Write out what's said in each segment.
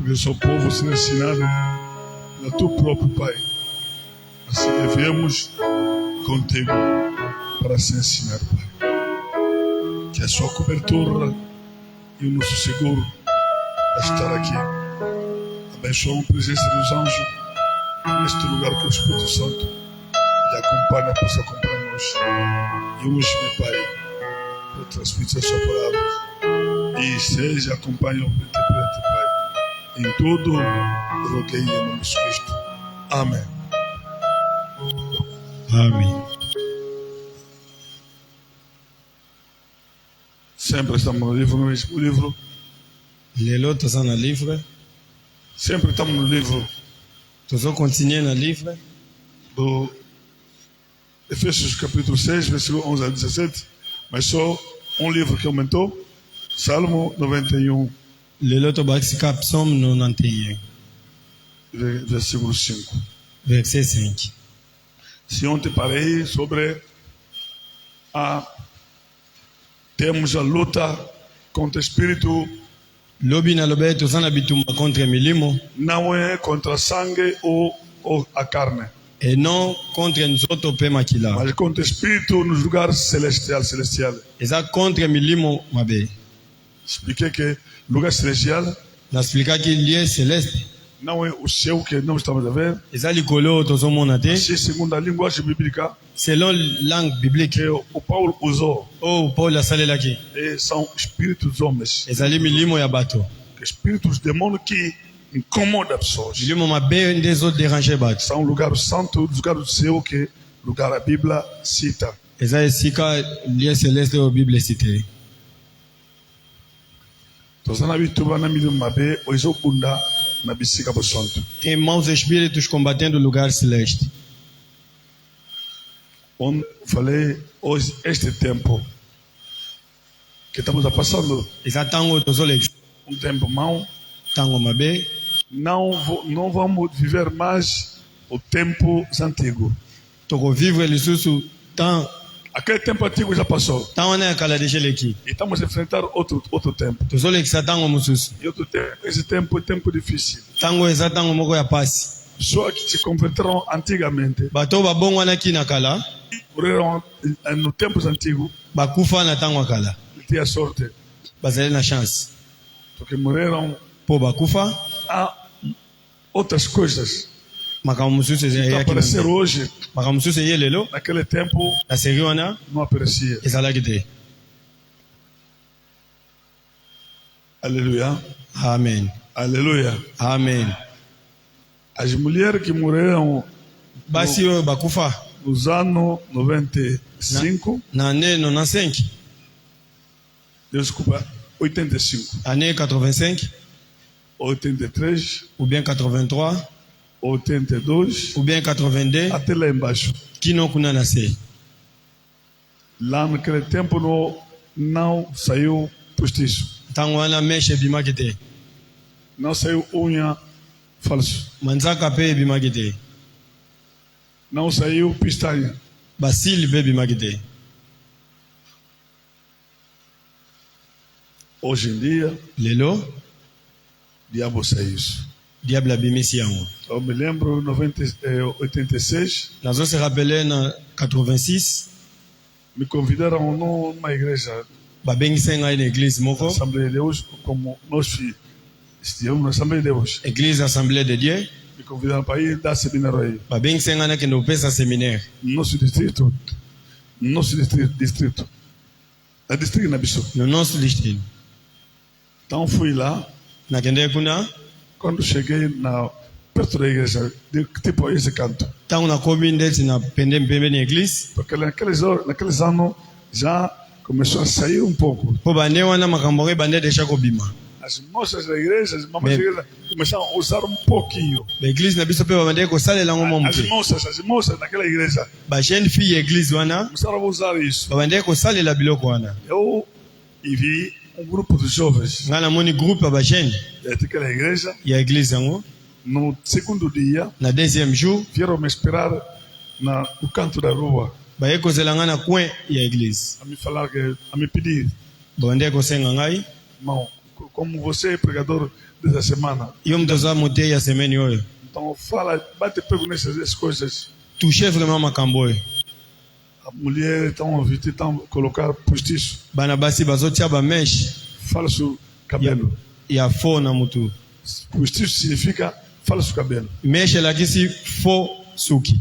Porque só o povo será ensinado a tu próprio Pai. Assim devemos contigo para se ensinar, Pai. Que a sua cobertura e o nosso seguro a estar aqui. Abençoa a presença dos anjos neste lugar que o Espírito Santo lhe acompanha, possa acompanhar-nos. E hoje, meu Pai, para transmitir a sua palavra. E seja acompanhado o interprete, Pai. Em tudo, roguei em nome de Cristo. Amém. Amém. Sempre estamos no livro, no mesmo livro. Lelo toza na livre. Sempre estamos no livro Tozo continuer na livre. do Efésios capítulo 6, versículo 11 a 17. Mas só um livro que aumentou. Salmo 91, Lelo to bakisika Psaume 91, versículo 5. verset 5. Se ontem parei sobre temos a luta contra o espírito, Lobi na lobe toza na bitumba contre milimo não é contra sangue ou a carne, et non contre nzoto pe makila. mas contra o espírito nos lugares celestial. Eza contre milimo mabe. Expliquei que lugar celestial Nasplikaki lieu céleste. não é o céu que não estamos a ver. Eza likolo tozo mona te. Se segundo a linguagem bíblica Selon langue biblique. que o Paulo usou, Oh Paul asalelaki. são espíritos homens, Ezali milimo ya bato. espíritos demônios que incomodam as pessoas. Milimo mabe ndezo déranger bato. São lugares santos, lugares do céu que lugar a Bíblia cita. Eza esika lieu céleste o Bible cité. Toza na bituba na milimo mabe oizo bunda na bisika bo santo. Tem maus espíritos combatendo o lugar celeste. Falei hoje este tempo que estamos passando, Eza tango tozole tempo mau, tango mabe. não vamos viver mais o tempo antigo. Toko vivre lisusu tan Aquele tempo antigo já passou. tan wana ya kala desheleki. E estamos a enfrentar outro tempo. Tozole kisa tango mususu. E outro tempo, esse tempo é tempo difícil. Tango eza tango moko ya pasi. Pessoas que se converteram antigamente, Bato babongo wana kina kala morreram no tempos antigos, bakufa na tango ya kala. tinha sorte, Bazali na chance. porque morreram Po bakufa a outras coisas makambo mususu que ezalaki apareceram hoje. makambo mususu eye lelo Naquele tempo na seri wana não aparecia. ezalaki te. Aleluia. Amen. Aleluia. Amen. As mulheres que morreram Basi oyo bakufa nos anos 95, na année 95, desculpa, 85, année 85 83, ou bien 83 82, ou bien 82 até lá embaixo. kino kuna na se. Lá naquele tempo não saiu postiço, Tango wana meshe ebimaki te. não saiu unha falso, Manzaka pe ebimaki te. não saiu pistanha. Basili pe ebimaki te. Hoje em dia, Lelo o diabo saiu isso. diable abimisi yango. Eu me lembro, 86, Nazo se rappeler na 86 me convidaram numa igreja, babengisi ngai na église moko, Assembleia de Deus, como nós estivemos na Assembleia de Deus. église Assemblée de Dieu. Me convidaram para ir dar seminário aí. Babengisi ngai nakende kopesa séminaire No nosso distrito. Na distrito na Bissau. no nosso distrito. Então fui lá. Nakende kuna Quando cheguei perto da igreja, tipo esse canto. tango nakomi ndeti na pende pembeni ya église. Porque naqueles anos já começou a sair um pouco. Po bande wana makambo ke bande desha kobima. As moças da igreja, as mamães da igreja, começaram a usar um pouquinho. Ba église na biso pe babande kosalela ngo As momuke. moças naquela igreja Ba jeune fille ya église wana começaram a usar isso. babande kosalela biloko wana. Eu vi um grupo de jovens Nga namoni groupe ya ba jeune daquela igreja. ya église yango. No segundo dia, Na deuxième jour vieram me esperar no canto da rua. baye kozela nga na coin ya église. A me falar a me pedir, Babande kosenga ngai irmão, como você é pregador dessa semana. Yo mtoza mote ya semaine oyo. Então fala, bate pego nessas coisas. Toucher vraiment makambo oyo. A mulher estão a vestir, estão a colocar postiço. Bana basi bazotia ba mesh Falso cabelo. ya faux na mutu. Postiço significa falso cabelo. Mesh lakisi faux suki.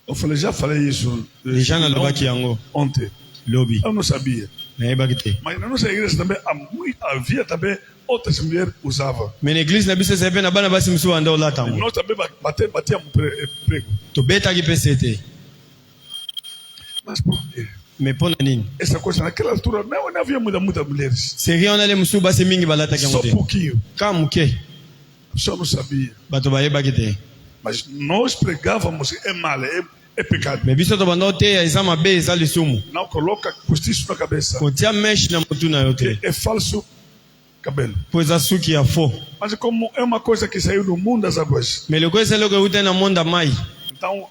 Eu falei, já falei isso. Les na lobaki yango Ontem. lobby. Eu não sabia. Na ebakite. Mas na nossa igreja também havia também outras mulheres usavam. Mais l'église na biso sepe na bana basi musu anda olata ngo. Nós também batíamos prego. To beta ki PCT. Mas por quê? Mais pona nini? Essa coisa naquela altura não havia muitas mulheres. Seria ona le musu basi mingi balata Só kangote. pouquinho. Kamuke A pessoa não sabia. bato ba ebakite. Mas nós pregávamos, é mal, é pecado. Mais biso to banda te ya eza mabe eza lisumu. Não coloca postiço na cabeça. Kotia mesh na mutu na yote. É falso cabelo. Pois a suki ya faux. Mas como é uma coisa que saiu do mundo das águas, Mais le koisa loko ute na monda mai. então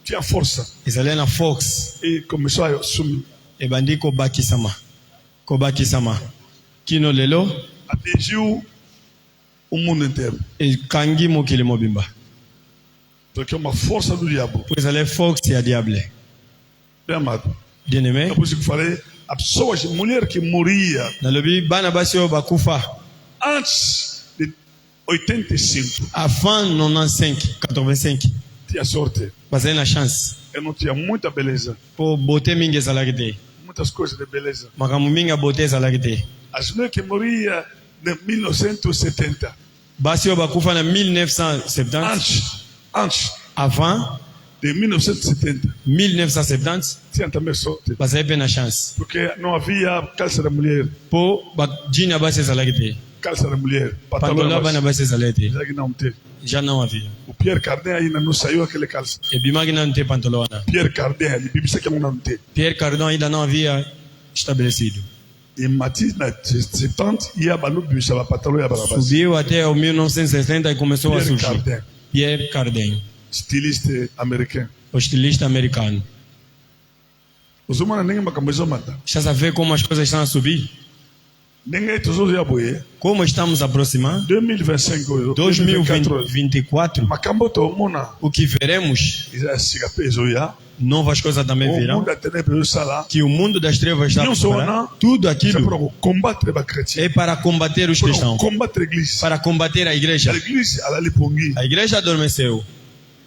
tinha força. Ezale na Fox. E começou a sumir. Ebandi kobakisama. Kobakisama. Kino lelo Atingiu o mundo inteiro. ekangi mokili mobimba. Porque é uma força do diabo. Pois ale Fox ya diable. Bem amado. Bien aimé. É por isso que falei, a pessoas, mulher que morria Nalobi bana basi oyo bakufa antes de 85, avant 95, 85. tinha sorte. Bazali na chance. Eu não tinha muita beleza. Po beauté mingi ezalaki te. Muitas coisas de beleza. Makambo mingi ya beauté ezalaki te. As mulheres que morriam em 1970, Basi oyo bakufa na 1970. antes Avant de 1970, 1970 tinha também sorte. bazali pe na chance. Porque não havia calça da mulher. Po bajini ya basi ezalaki te. Calça da mulher. Pantalon bana basi ezalaki te. Já que não tem. Já não havia. O Pierre Cardin ainda não saiu aquele calça. Ebimaki nanu te pantalon wana. Pierre Cardin, ele bibisa que não tem. Pierre Cardin ainda não havia estabelecido. E Mati na 70 ia balu bibisa ba pantalon ya barabasi. Subiu até o 1960 e começou a Pierre surgir. Cardin, Pierre Cardin, estilista americano. o estilista americano. Os humanos ninguém macambizou mata. Já sabe como as coisas estão a subir? Ninguém todos ia boier. Como estamos aproximando? 2025, 2024, macambo to mona. o que veremos, Isa siga peso ya. novas coisas também O virão. mundo até peso sala. Que o mundo das trevas está Não só preparado. não. Tudo C'est aquilo pour combattre les chrétiens. é para combater os Pour cristãos, combattre l'église. para combater a igreja. L'église ala lipongi. A igreja adormeceu.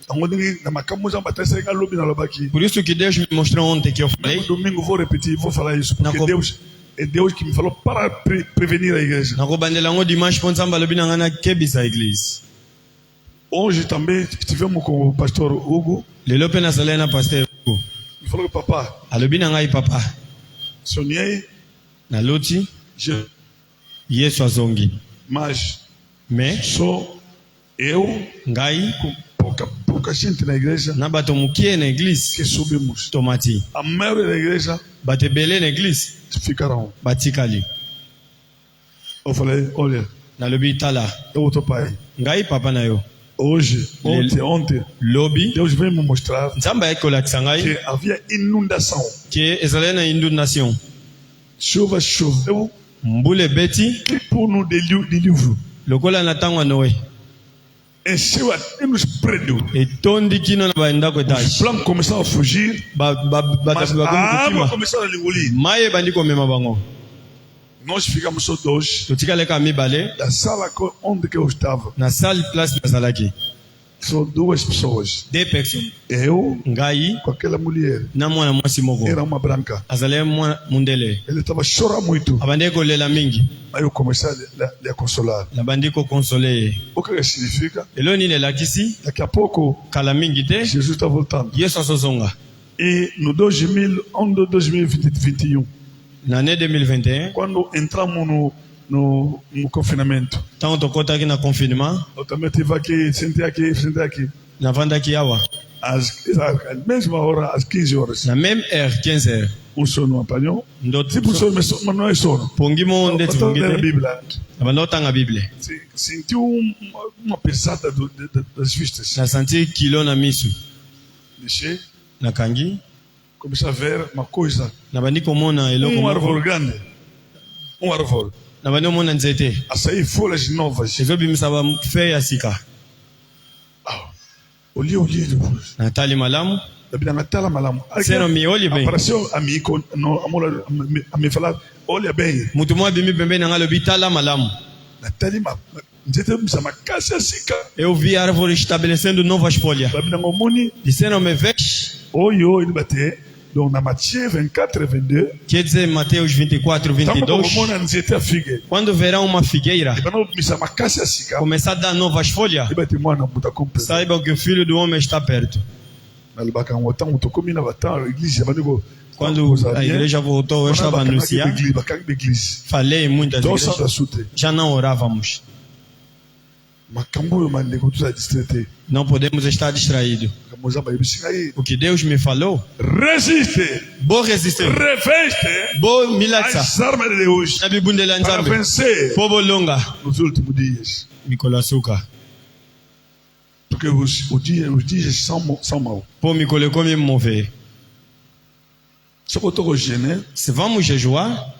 Ango ningi na macambo já batessa ga lobi na lobaki. Por isso que Deus me mostrou ontem que eu No falei, domingo vou repetir, vou falar isso, porque Não, Deus é Deus que me falou para prevenir a igreja. na kobandela ngo dimanche po nzambe alobi na ngai nakebisa a igreja. Hoje também estivemos com o pastor Hugo. Lelo pe nazalaki na pasteur Hugo. Ele falou, papa, Alobi na ngai papa, sonhei, naloti Yesu azongi. mas Mais só eu ngai com pouca gente na igreja na bato mokie na eglise que subimos. tomati. A maioria da igreja Bato ebele na eglise ficaram. batikali. Eu falei, olha, Nalobi tala, é outro pai. ngai papa na yo. Hoje, ontem, Lobi Deus veio me mostrar nzambe ayaki kolakisa ngai que havia inundação. ke ezalaki na inundation. Chuva choveu, Mbula ebeti tipo no dilúvio. lokola na ntango ya Noe. Encheu até nos prédios. Etondi kino na bandako Os etage. planos começaram a fugir, Mas mas a água kokima. começou a engolir. Mai ebandi komema bango. Nós ficamos só dois. Totikaleka mibale Da sala onde que eu estava, na salle place nazalaki. só duas pessoas. 2 personnes. Eu Ngai com aquela mulher. na mwana mwasi moko. Era uma branca. Azalaki mwana mundele. Ele estava chorando muito. Abandi kolela mingi. Aí eu comecei a lhe consolar. Nabandi kokonsole ye. O que significa? Lelo nini elakisi Daqui a pouco, kala mingi te Jesus está voltando. Yesu azozonga. E no 2021, Na année 2021 quando entramos no confinamento, ntango tokɔtaki na confinement eu também estive aqui, sentei aqui. navandaki awa À mesma hora, às 15 horas. na même heure 15 heures Um sono apanhou. ndo Tipo sono, mas não é sono. pongi mo ndeti Eu pongi estou na te Bíblia. nabanda otanga bible Sentiu uma pesada das vistas. nasanti kilo na misu Deixei, nakangi comecei a ver uma coisa. nabandi komona eloko moko Árvore grande. Árvore. na bano mona nzete asayi folhas novas. ezobimisa ba fe ya sika Olhe depois. natali malamu Dabida ngatala malamu. seno mi olhe bem Apareceu amigo no amor a me falar, olha bem. mutu mwa bimi pembeni na ngalo bitala malamu. Natali nzete misa makasi asika. Eu vi a árvore estabelecendo novas folhas. Dabida ngomoni. Disseram me vês Oyo ele bate. Donc na Matthieu 24:22. quer dizer Mateus 24:22. Quando verão uma figueira começar a dar novas folhas, saibam que o Filho do Homem está perto. Quando a igreja voltou, eu estava anunciando. Falei em muitas igrejas. Já não orávamos. Não podemos estar distraídos. O que Deus me falou, resiste, vou resistir, reveste, vou me lançar as armas de Deus para vencer povo longa nos últimos dias. Mikolo açúcar. Porque os dias são maus. Pô, me colocou me mover. Se vamos jejuar,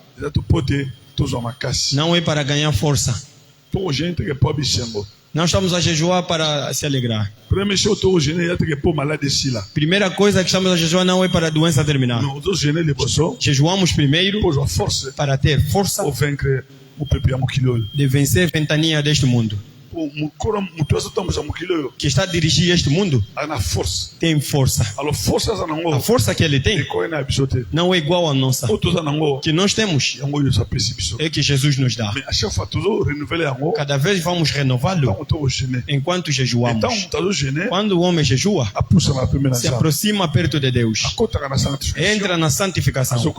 não é para ganhar força. Não estamos a jejuar para se alegrar. Primeira coisa que estamos a jejuar não é para a doença terminar. Jejuamos primeiro para ter força de vencer a ventania deste mundo. Que está a dirigir este mundo tem força. A força que ele tem não é igual à nossa. Que nós temos é que Jesus nos dá. Cada vez vamos renová-lo enquanto jejuamos. Quando o homem jejua, se aproxima perto de Deus, entra na santificação.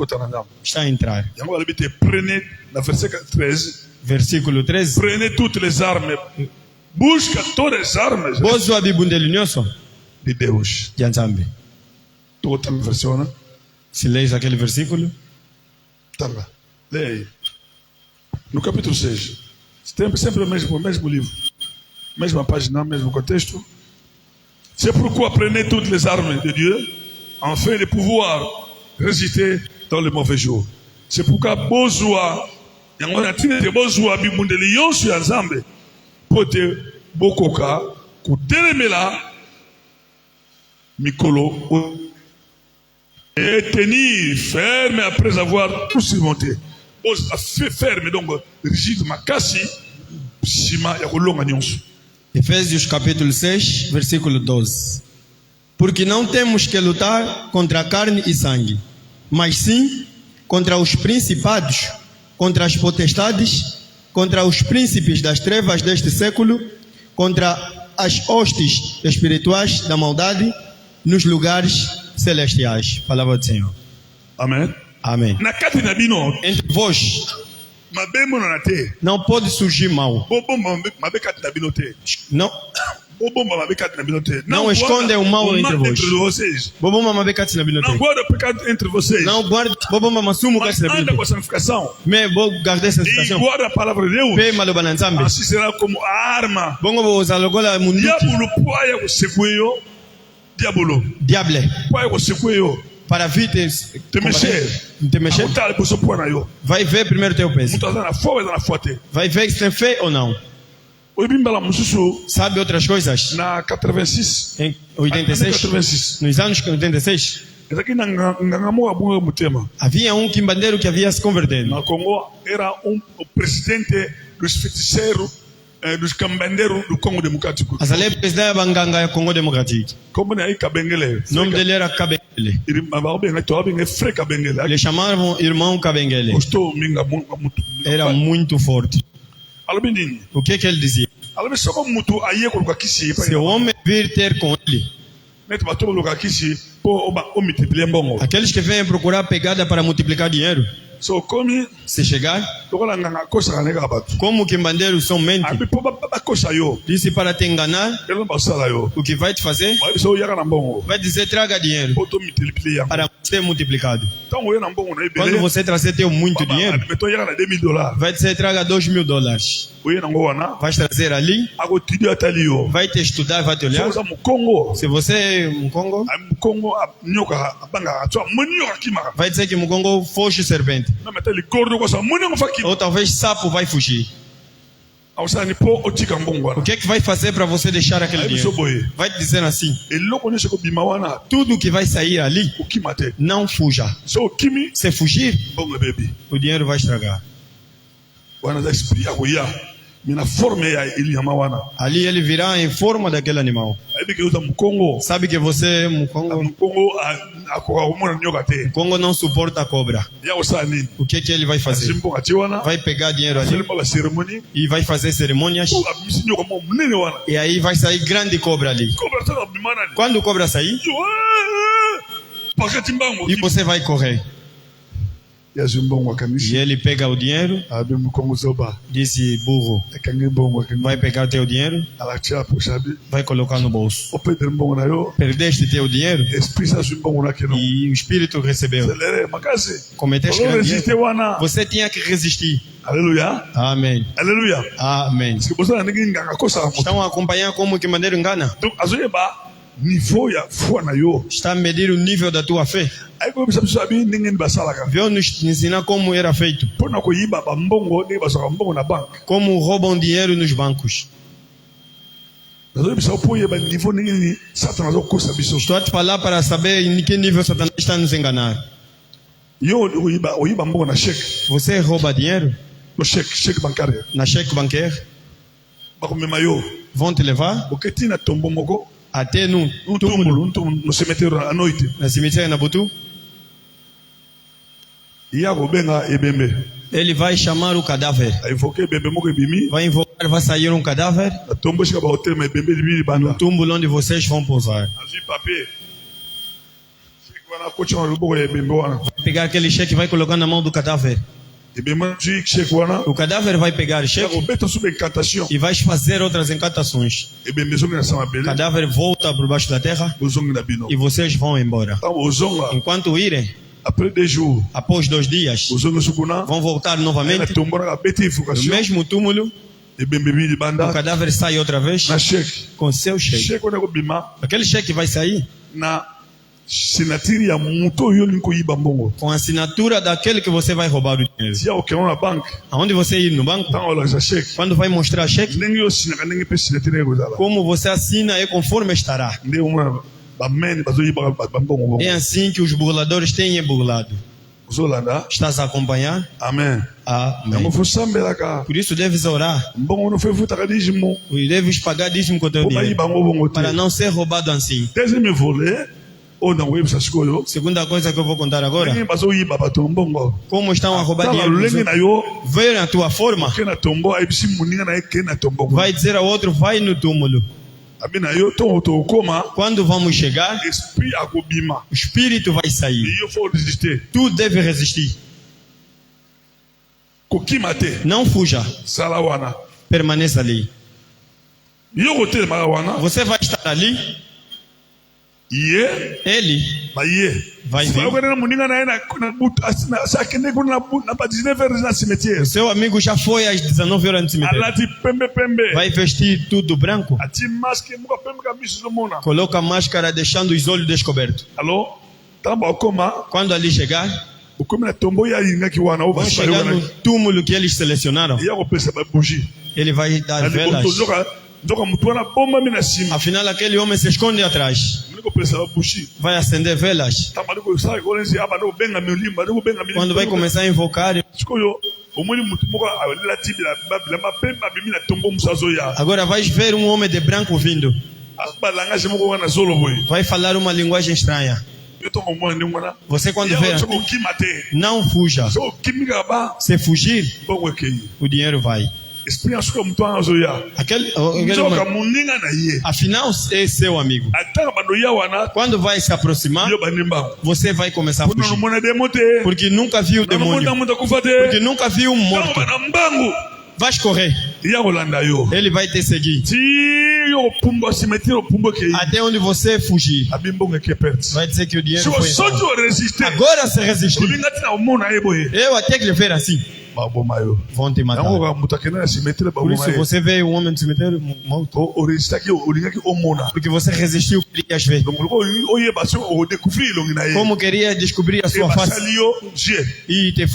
Está a entrar. Versículo 13. Prenez toutes les armes. Busca todas as armas de Deus. Se leis aquele versículo, tá lá. Leia aí. No capítulo 6. Sempre o mesmo livro. Mesma página, mesmo contexto. C'est pourquoi prenez toutes les armes de Dieu afin de pouvoir résister dans le mauvais jour. C'est pourquoi besoin yangona tina te bozwa bibundeli yonso ya Nzambe pote bokoka kutelemela mikolo et tenir ferme après avoir tout surmonté. Fait ferme donc rigide makasi sima ya kolonga nyonso. Efésios capítulo 6, versículo 12. Porque não temos que lutar contra a carne e sangue, mas sim contra os principados, contra as potestades, contra os príncipes das trevas deste século, contra as hostes espirituais da maldade nos lugares celestiais. Palavra do Senhor. Amém. Amém. Entre vós não pode surgir mal. Não esconde o mal entre vós. Não guarda pecado entre vocês. Não guarda. Anda com a santificação. E guarda a palavra de Deus. Assim será como a arma. Diabo. Para vir te mexer. Vai ver primeiro teu peso. Vai ver se tem fé ou não. Sabe outras coisas? Na 86. Em 86. Nos anos 86. Havia um quimbandeiro que havia se convertido. No Congo era o presidente dos feiticeiros dos cambandeiros do Congo Democrático. Azale presidente da Banganga ya Congo Democrático. Como é Kabengele? O nome dele era Kabengele. Eles chamavam irmão Kabengele. Era muito forte. O que ele dizia? Se o homem vir ter com ele, aqueles que vêm procurar pegada para multiplicar dinheiro, se chegar, como o quimbandeiro somente disse para te enganar, o que vai te fazer? Vai dizer traga dinheiro para ser multiplicado. Quando você trazer teu muito dinheiro, vai dizer traga $2.000. Vai trazer ali, vai te estudar, vai te olhar. Se você é um Congo, Vai dizer que Mukongo foge serpente. Ou talvez sapo vai fugir. O que é que vai fazer para você deixar aquele dinheiro? Vai te dizer assim: tudo que vai sair ali, não fuja. Se fugir, o dinheiro vai estragar. Ali ele virá em forma daquele animal. Sabe que você, Congo não suporta a cobra. O que ele vai fazer? Vai pegar dinheiro ali e vai fazer cerimônias. E aí vai sair grande cobra ali. Quando a cobra sair, e você vai correr. E ele pega o dinheiro, disse burro, vai pegar teu dinheiro, vai colocar no bolso. Perdeste teu dinheiro e o espírito recebeu. Cometeste grande erro. Você tinha que resistir. Aleluia. Amém. Aleluia. Amém. Estão a acompanhar como que maneira engana? Está a medir o nível da tua fé. Veio nos ensinar como era feito. Como roubam dinheiro nos bancos. Estou a te falar para saber em que nível Satanás está nos enganar. Você rouba dinheiro? Na cheque bancaire. Vão te levar até no túmulo, no cemitério à noite. Na cemitério na Butu. Ele vai chamar o cadáver. Vai invocar, vai sair um cadáver no túmulo onde vocês vão pousar. Vai pegar aquele cheque e vai colocar na mão do cadáver. O cadáver vai pegar o cheque e vai fazer outras encantações. O cadáver volta por baixo da terra e vocês vão embora. Enquanto irem, após 2 dias, vão voltar novamente no mesmo túmulo. O cadáver sai outra vez com seu cheque. Aquele cheque vai sair com a assinatura daquele que você vai roubar o dinheiro. Aonde você ir no banco, quando vai mostrar cheque, como você assina é conforme estará. É assim que os burladores têm burlado. Estás a acompanhar? Amém. Amém. Por isso deves orar. E deves pagar dízimo com o teu dinheiro para não ser roubado assim. Segunda coisa que eu vou contar agora: como estão a roubar dinheiro. Ver a tua forma. Vai dizer ao outro: vai no túmulo. Quando vamos chegar, o espírito vai sair. Tu deve resistir. Não fuja. Permaneça ali. Você vai estar ali. Ele vai vir. O seu amigo já foi às 19 horas no cemitério. Vai vestir tudo branco. Coloca a máscara deixando os olhos descobertos. Quando ali chegar, vão chegar no túmulo que eles selecionaram. Ele vai dar velas. Afinal, aquele homem se esconde atrás. Vai acender velas. Quando vai começar a invocar, agora vais ver um homem de branco vindo. Vai falar uma linguagem estranha. Você quando vê, não fuja. Se fugir, o dinheiro vai. Afinal é seu amigo. Quando vai se aproximar, você vai começar a fugir. Porque nunca viu o demônio. Porque nunca viu um morto. Vais correr. Ele vai te seguir até onde você fugir. Vai dizer que o dinheiro foi. Agora se resistir. Eu até que lhe ver assim. vão te matar. Por isso você vê um homem no cemitério morto. Porque você resistiu que querias ver. Como queria descobrir a sua face. E te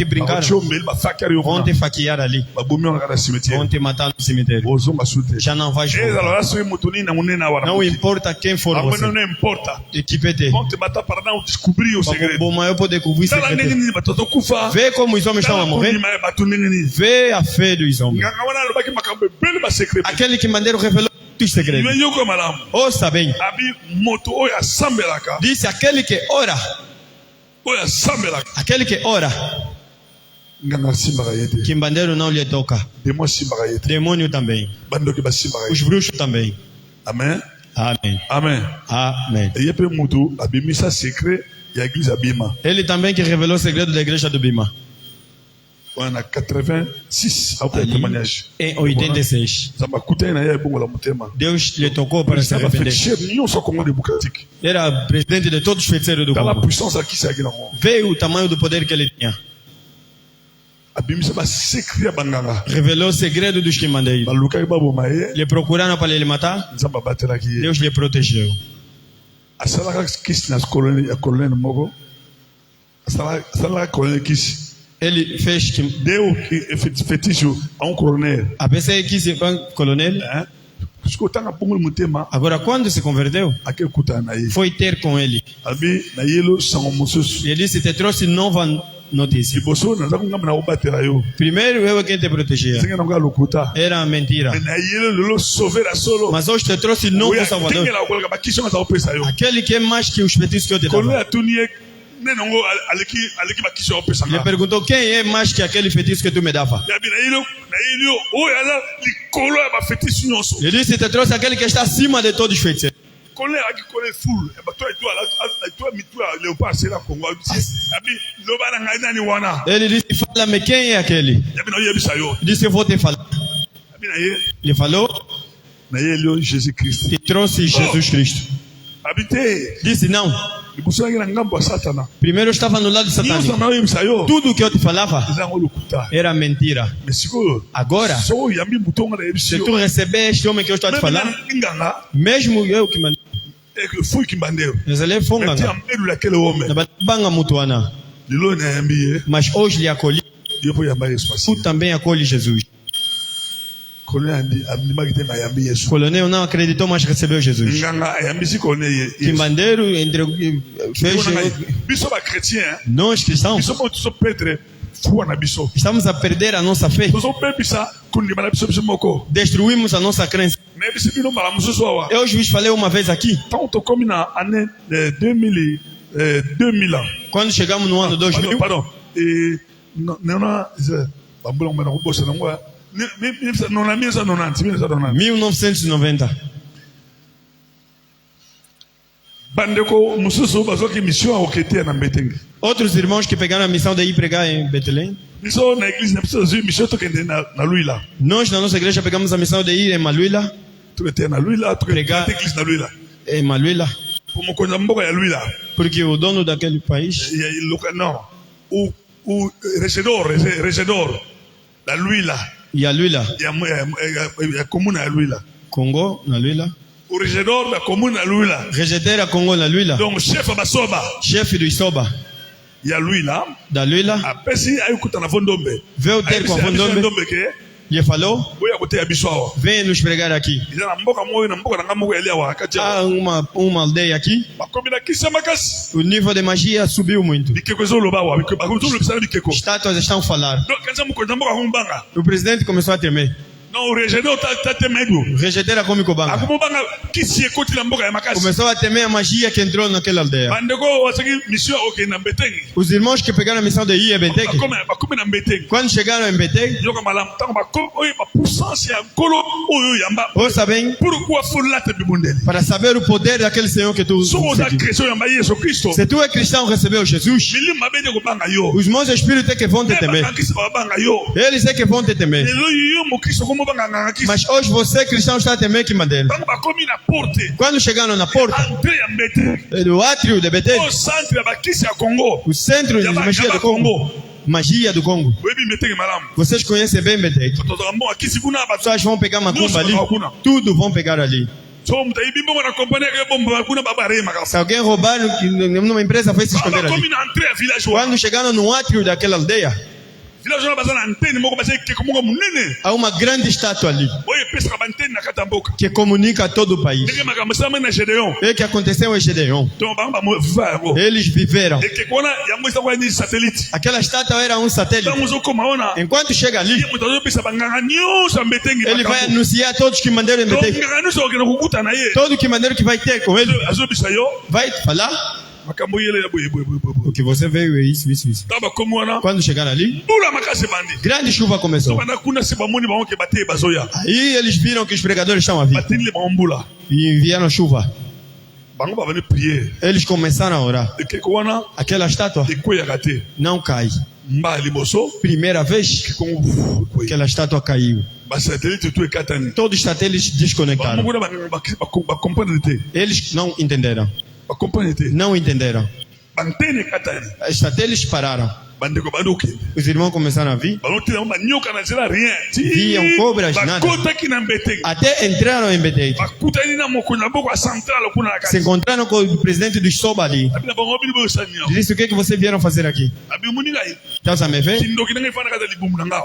brincaram. Vão te faquear ali. Vão te matar no cemitério. Já não vai voltar. Não importa quem for você. Equipe-te. Vão te matar para não descobrir o segredo. Bom, eu poder descobrir o segredo. Vê como os homens estão a morrer. Vê a fé dos homens. Aquele que Mandeiro revelou os segredos. Ouça bem. Disse aquele que ora. Aquele que ora. Que Mandeiro não lhe toca. Demônio também. Os bruxos também. Amém. Amém. Amém. Amém. Ele também que revelou o segredo da igreja do Bima. Em 86. Em 86. Deus lhe tocou para se arrepender. Era presidente de todos os feiticeiros do Congo. Veio o tamanho do poder que ele tinha. Revelou o segredo dos quimbandeiros. Lhe procuraram para lhe matar. Deus lhe protegeu. Ele fez que deu feitiço a um coronel. A pessoa quis ir para um coronel. Agora, quando se converteu, foi ter com ele. Ele disse: te trouxe nova notícia. Primeiro eu é quem te protegia. Era mentira. Mas hoje te trouxe novo Salvador. Aquele que é mais que os feitiços que eu te dava. Ele perguntou: quem é mais que aquele feitiço que tu me dava? Ele disse: te trouxe aquele que está acima de todos os feiticeiros. Ele disse: fala-me quem é aquele. Ele disse: eu vou te falar. Ele falou e trouxe Jesus Cristo. Disse: não. Primeiro eu estava no lado de Satanás. Tudo que eu te falava era mentira. Agora, se tu recebeste o homem que eu estou a te falar, mesmo eu que mandei, mas hoje lhe acolhi. Tu também acolhe Jesus. O coronel não acreditou, mas recebeu Jesus. Quimbandeiro fez. Nós cristãos estamos a perder a nossa fé. Destruímos a nossa crença. Eu já falei uma vez aqui. Quando chegamos no ano 2000. 1990. Outros irmãos que pegaram a missão de ir pregar em Betelém. Nós na nossa igreja pegamos a missão de ir em Maluila. Pregar em Maluila. Porque o dono daquele país, o regedor da Luila. E a Luila. E a comuna da Luila. Congo na Luila. O regedor da comuna da Luila. Regedeira Congo na Luila. Donc chefe da Soba. Chefe do Isoba. E a Luila. Da Luila. A pesi aí kuta na Vondombe. Veio ter com a Vondombe. Ele falou: vem nos pregar aqui. Há uma aldeia aqui. O nível de magia subiu muito. Estátuas estão a falar. O presidente começou a tremer. Não, o regedor está temendo. O regedeira come cobanga. Começou a temer a magia que entrou naquela aldeia. Os irmãos que pegaram a missão de ir a Beteng, quando chegaram em Beteng, ouça bem, para saber o poder daquele Senhor que tu seguiu. Se tu é cristão, recebeu Jesus, os maus espíritos é que vão te temer. Eles é que vão te temer. Mas hoje você cristão está a temer que Mandeiro. Quando chegaram na porta do átrio de Beteng, o centro de magia do Congo, Magia do Congo. Vocês conhecem bem Mbeteke. As pessoas vão pegar macumba ali. Tudo vão pegar ali. Se alguém roubar numa empresa, vai se esconder ali. Quando chegaram no átrio daquela aldeia, há uma grande estátua ali que comunica a todo o país. É que aconteceu em Gedeon. Eles viveram. Aquela estátua era um satélite. Enquanto chega ali, ele vai anunciar a todos que mandaram em Beteke. Todo que mandaram que vai ter com ele vai falar. O que você veio é isso. Quando chegaram ali, grande chuva começou. Aí eles viram que os pregadores estavam a vir e enviaram chuva. Eles começaram a orar. Aquela estátua não cai. Primeira vez que aquela estátua caiu, todos os satélites desconectaram. Eles não entenderam. Não entenderam. Os satélites pararam. Os irmãos começaram a vir. Viam cobras, nada. Até entraram em Beteke. Se encontraram com o presidente do Soba ali. Disse: o que vocês vieram fazer aqui? Então, sabe ver?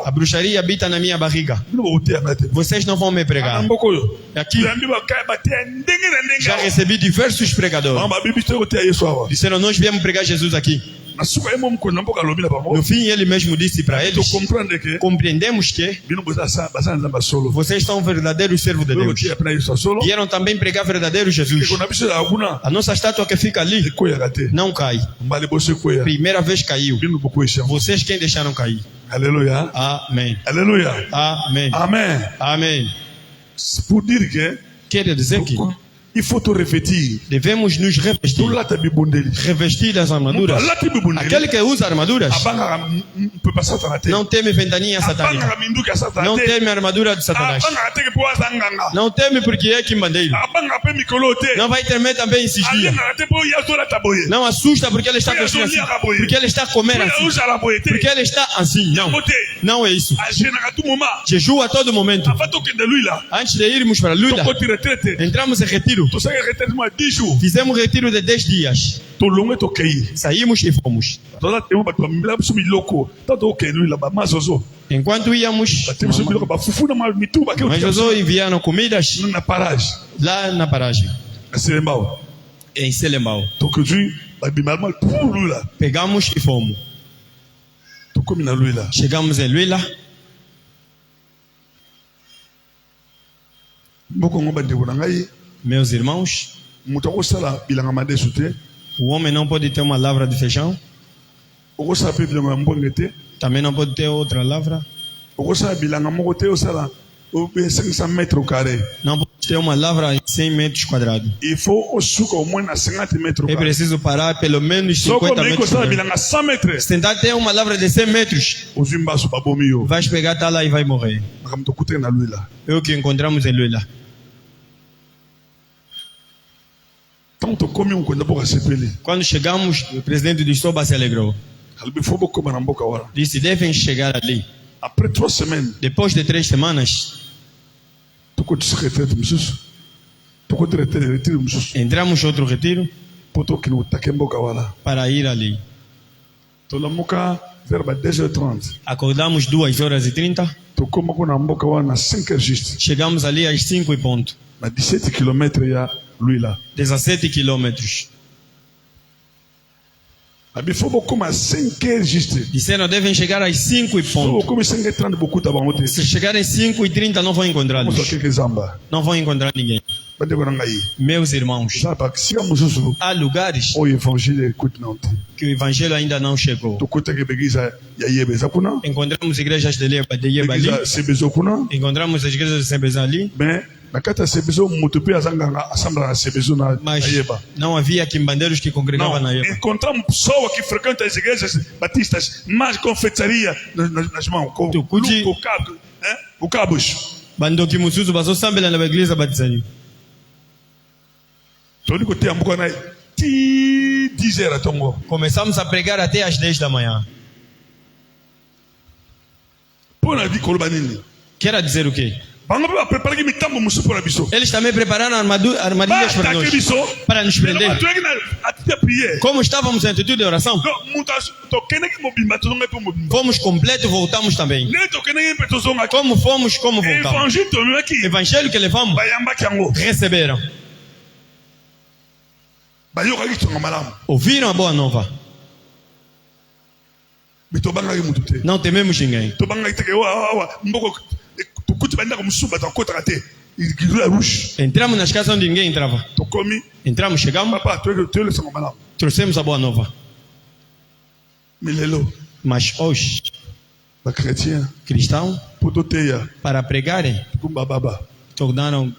A bruxaria habita na minha barriga. Vocês não vão me pregar. Aqui já recebi diversos pregadores. Disseram: nós viemos pregar Jesus aqui. No fim, ele mesmo disse para eles: compreendemos que vocês são verdadeiros servos de Deus. Vieram também pregar verdadeiro Jesus. A nossa estátua que fica ali não cai. Primeira vez caiu. Vocês quem deixaram cair? Aleluia. Amém. Aleluia. Amém. Amém. Amém. Por dizer que quer dizer que il faut te revêtir. Devemos nos revestir. Revestir das armaduras. Aquele que usa armaduras não teme ventania satânica. Não teme a armadura de Satanás. Não teme porque é quimbandeiro. Não vai temer também esses dias. Não assusta porque ele está vestindo assim. Porque ele está comendo assim. Porque ele está assim. Não. Não é isso. Jejua a todo momento. Antes de irmos para a luta, entramos em retiro. Fizemos um retiro de 10 dias. Saímos e fomos. Enquanto íamos, mas Josué enviaram comidas lá na paragem, em Selembao. Pegamos e fomos. Chegamos em Luila. Meus irmãos, o homem não pode ter uma lavra de feijão. Também não pode ter outra lavra. Não pode ter uma lavra em 100 metros quadrados. É preciso parar pelo menos 50 metros. Se tentar ter uma lavra de 100 metros, vai pegar tá lá e vai morrer. É o que encontramos em Luila. Quando chegamos, o presidente do Soba se alegrou. Disse: devem chegar ali. Depois de 3 semanas, entramos em outro retiro para ir ali. Acordamos 2h30. Chegamos ali às 5 e ponto. 17 quilômetros. 17 quilômetros. Disseram: devem chegar às 5 e ponto. Se chegarem às 5h30 não vão encontrar ninguém. Não vão encontrar ninguém. Meus irmãos, há lugares que o evangelho ainda não chegou. Encontramos igrejas de Yeba ali. Encontramos as igrejas de Sembeza ali. Mas não havia quimbandeiros que congregavam na Yeba. Encontramos pessoas que frequentam as igrejas batistas, mas confeitaria nas mãos, com o cabos. Bandoki musuzu baso sambela na igreja batizani. Começamos a pregar até às 10 da manhã. Quer dizer o quê? Eles também prepararam armadilhas para nós, para nos prender. Como estávamos em atitude de oração, fomos completos, voltamos também. Como fomos, como voltamos. O evangelho que levamos, receberam. Ouviram a boa nova. Não tememos ninguém. Entramos nas casas onde ninguém entrava. Entramos, chegamos, trouxemos a boa nova. Mas hoje, cristãos, para pregarem, tornaram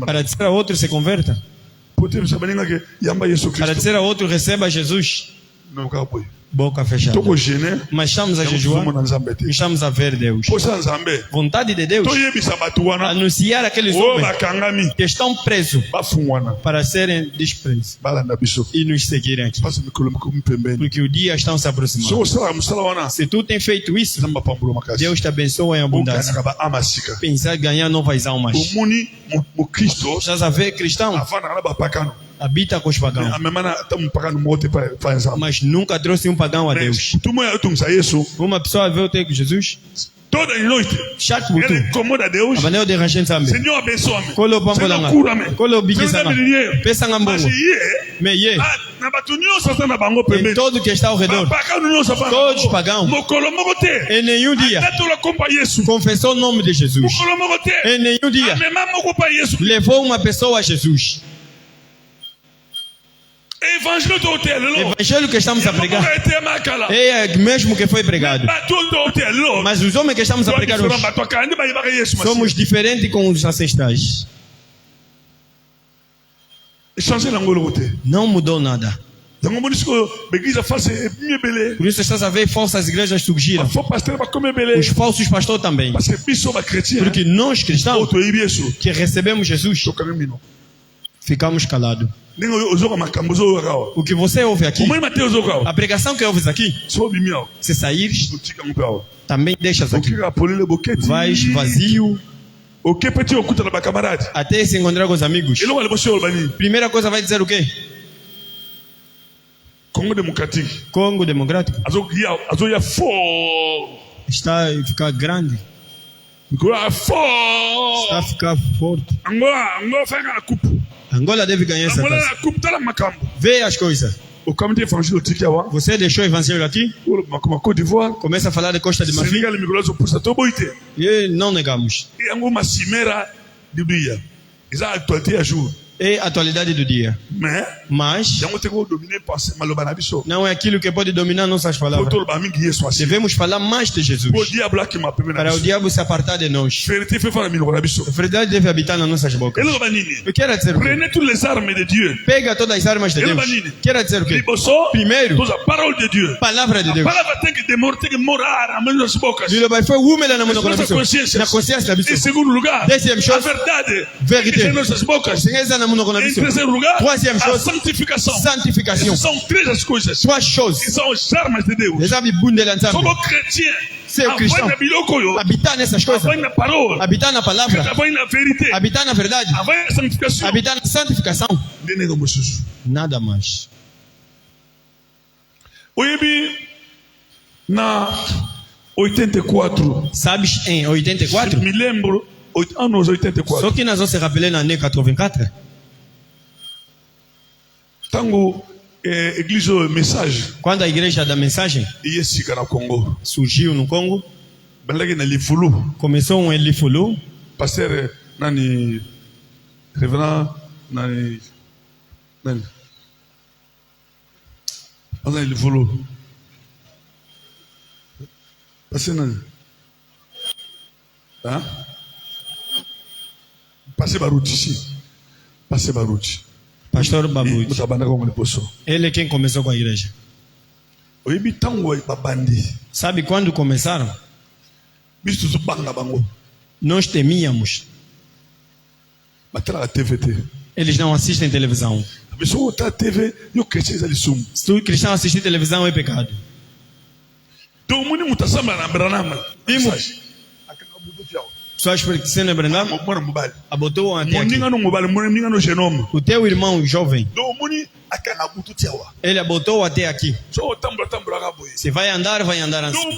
para dizer a outro se converta, para dizer a outro receba Jesus. Boca fechada. Mas estamos a jejuar, estamos a ver Deus. Vontade de Deus, anunciar aqueles homens que estão presos para serem desprezados e nos seguirem aqui, porque o dia está se aproximando. Se tu tens feito isso, Deus te abençoa em abundância. Pensar em ganhar novas almas. Estás a ver, cristão? Habita com os pagãos, mas nunca trouxe um pagão a Deus. Uma pessoa veio ter com Jesus. Toda noite, ele incomoda Deus. Senhor, abençoa-me. Em todo que está ao redor, todos pagãos, em nenhum dia confessou o nome de Jesus. Em nenhum dia levou uma pessoa a Jesus. Evangelho que estamos a pregar é mesmo que foi pregado. Mas os homens que estamos a pregar hoje somos diferentes com os ancestrais. Não mudou nada. Por isso estás a ver falsas igrejas surgiram. Os falsos pastores também. Porque nós cristãos que recebemos Jesus ficamos calados. O que você ouve aqui, a pregação que ouves aqui, se saíres, também deixas aqui. Vais vazio até se encontrar com os amigos. Primeira coisa vai dizer o quê? Congo Democrático. Está a ficar grande. Está a ficar forte. Angola deve ganhar essa taça. Vê as coisas. Você deixou o evangelho aqui? Começa a falar de Costa de Marfim. E não negamos. É a atualidade do dia. Mas não é aquilo que pode dominar nossas palavras. Devemos falar mais de Jesus, para o diabo se apartar de nós. A verdade deve habitar nas nossas bocas. Eu quero dizer o quê? Pega todas as armas de Deus. Quero dizer o quê? Primeiro, palavra de Deus. Na consciência da pessoa. Deuxième chose, vérité. Em terceiro lugar, troisième chose, santificação. São três as coisas. Trois choses. Que são as armas de Deus. Como chrétien, ser cristão, habitar nessas coisas, habitar na palavra, habitar na verdade, habitar na santificação. Nada mais. Na 84. Sabes, em 84? Me lembro. Anos 84. Só que nós vamos se rappeler na année 84. Tango igreja mensagem. Quando a igreja da mensagem surgiu no Congo, começou em Lifulu. Pastor nani reverend nani Lifulu. Pastor nani? Pastor Baruti. Pastor Baruti. Ele é quem começou com a igreja. Sabe quando começaram? Nós temíamos. Eles não assistem televisão. Se o cristão assistir televisão é pecado. Donc muni mutasamba na Branham. Só expressando em Branham. Abotou até aqui. O teu irmão jovem. Ele abotou até aqui. Se vai andar assim.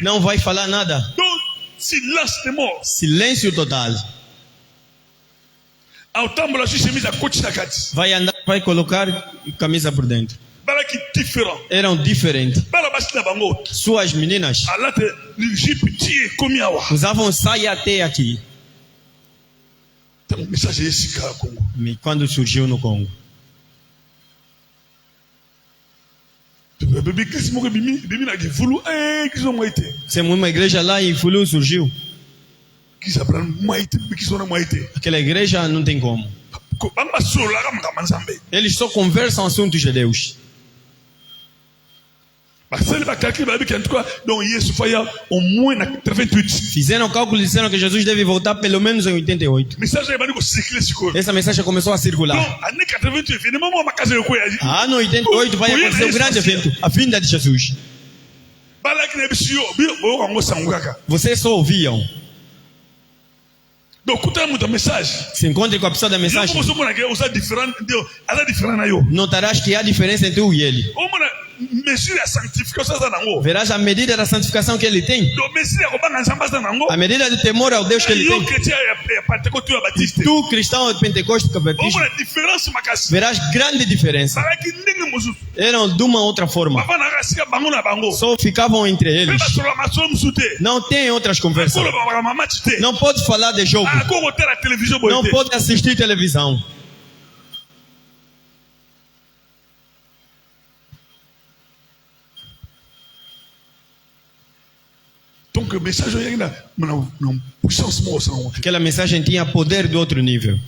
Não vai falar nada. Silêncio total. Vai andar, vai colocar camisa por dentro. Eram diferentes. Suas meninas usavam saia até aqui. Quando surgiu no Congo. Se uma igreja lá em Fulu surgiu. Aquela igreja não tem como. Eles só conversam assuntos de Deus. Fizeram cálculo e disseram que Jesus deve voltar pelo menos em 88. Essa mensagem começou a circular. Ano 88 vai acontecer um grande evento, a vinda de Jesus. Vocês só ouviam. Se encontre com a pessoa da mensagem, notarás que há diferença entre tu e ele. Verás a medida da santificação que ele tem. A medida de temor ao Deus que ele tem. E tu, cristão de Pentecostes, verás grande diferença. Eram de uma outra forma. Só ficavam entre eles. Não tem outras conversas. Não pode falar de jogo. Não pode assistir televisão. Aquela mensagem tinha poder de outro nível.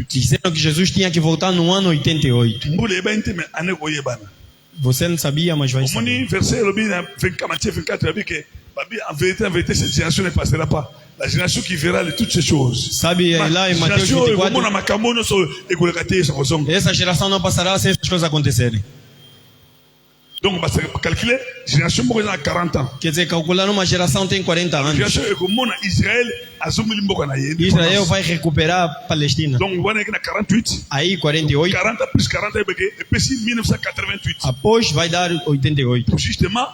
Disseram que Jesus tinha que voltar no ano 88. Você não sabia, mas vai saber. La génération qui verra toutes ces choses. Sabe lá em Mateus 24? Essa geração não passará sem essas coisas acontecerem. Donc, on va calculer, génération de 40 ans. Quer dizer, calcular uma geração tem 40 anos. Israel vai recuperar a Palestina. Donc, on va 48. Aí, 48. 40 plus 40, et puis 1988. Após, vai dar 88. Justement,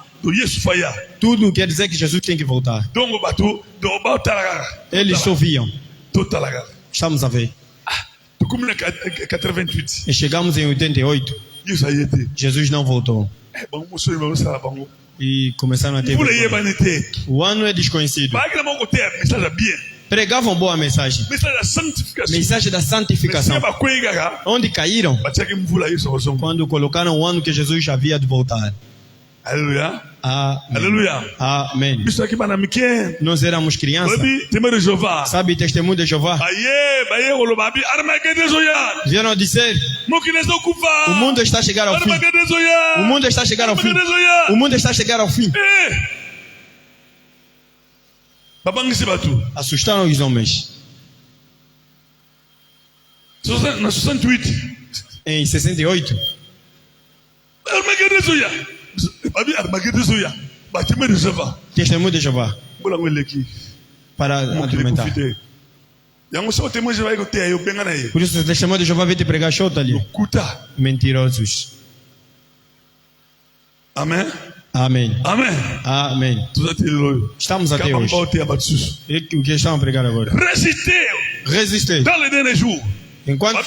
tudo quer dizer que Jesus tem que voltar. Eles só viam. Estamos a ver. E chegamos em 88. Jesus não voltou. E começaram a ter. O ano é desconhecido. Pregavam boa mensagem. Mensagem da santificação. Onde caíram? Quando colocaram o ano que Jesus já havia de voltar. Aleluia. Amém. Aleluia. Amém. Nós éramos crianças. Sabe testemunho de Jeová? Vieram dizer: o mundo está a chegar ao fim. O mundo está a chegar ao fim. O mundo está a chegar ao fim. Assustaram os homens. Em 68. Testemunho de Jeová. Para atormentar. Por isso o testemunho de Jeová vai te pregar short ali. Mentirosos. Amém. Amém. Amém. Amém. Estamos até hoje. E o que estamos a pregar agora? Resistir. Dans les derniers jours. Enquanto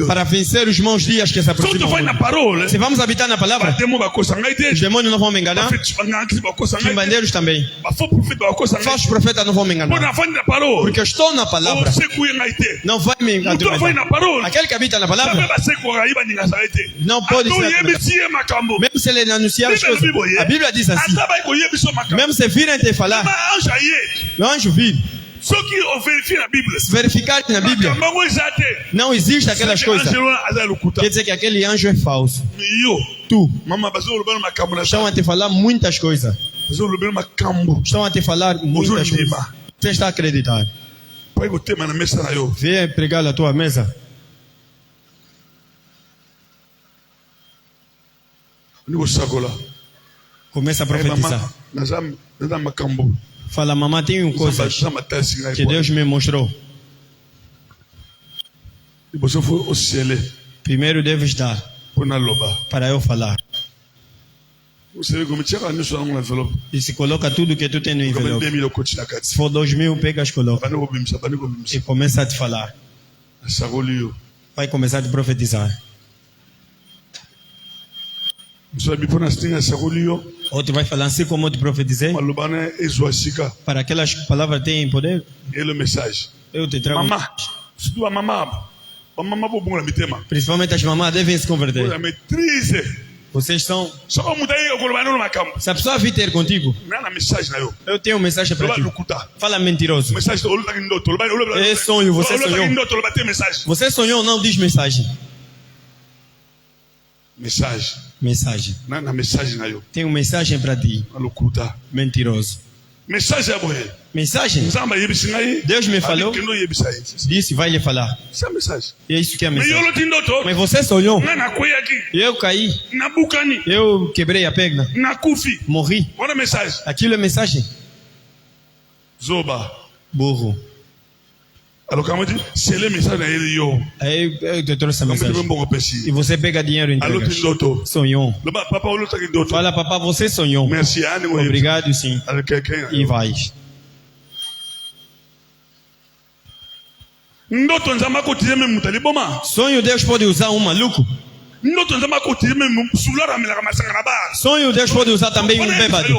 para vencer os maus dias que se aproximam. Se vamos habitar na palavra, os demônios não vão me enganar. Quimbandeiros também. Falsos profetas não vão me enganar. Porque eu estou na palavra. Não vai me enganar. Aquele que habita na palavra não pode ser. Mesmo se ele anunciar as coisas, a Bíblia diz assim. Mesmo se virem te falar, o anjo vive. Verificar na Bíblia não existe aquelas coisas. Quer dizer que aquele anjo é falso. Tu estão a te falar muitas coisas. Estão a te falar muitas coisas. Você está a acreditar. Viens pregar na tua mesa. Começa a profetizar. Fala, mamãe, tem coisas que Deus me mostrou. Primeiro deves dar para eu falar. E se coloca tudo que tu tem no envelope. Se for 2.000, pega e coloca. E começa a te falar. Vai começar a te profetizar. Outro vai falar assim como eu te profetizei. Para aquelas palavras que têm poder. Eu te trago. Principalmente as mamás devem se converter. Vocês são. Se a pessoa vir ter contigo, eu tenho uma mensagem para ti. Fala mentiroso. É sonho, você sonhou. Você sonhou, não diz mensagem. Mensagem. Tenho uma mensagem para ti. Mentiroso. Mensagem. Deus me falou. Disse, vai lhe falar. É isso que é a mensagem. Mas você sonhou. Eu caí. Eu quebrei a perna. Morri. Aquilo é mensagem. Burro. Aí eu te trouxe a mensagem. E você pega dinheiro e entrega. Sonhou. Fala, papá, você sonhou. Obrigado, sim. E vai. Sonho Deus pode usar um maluco. Sonho Deus pode usar também um bêbado.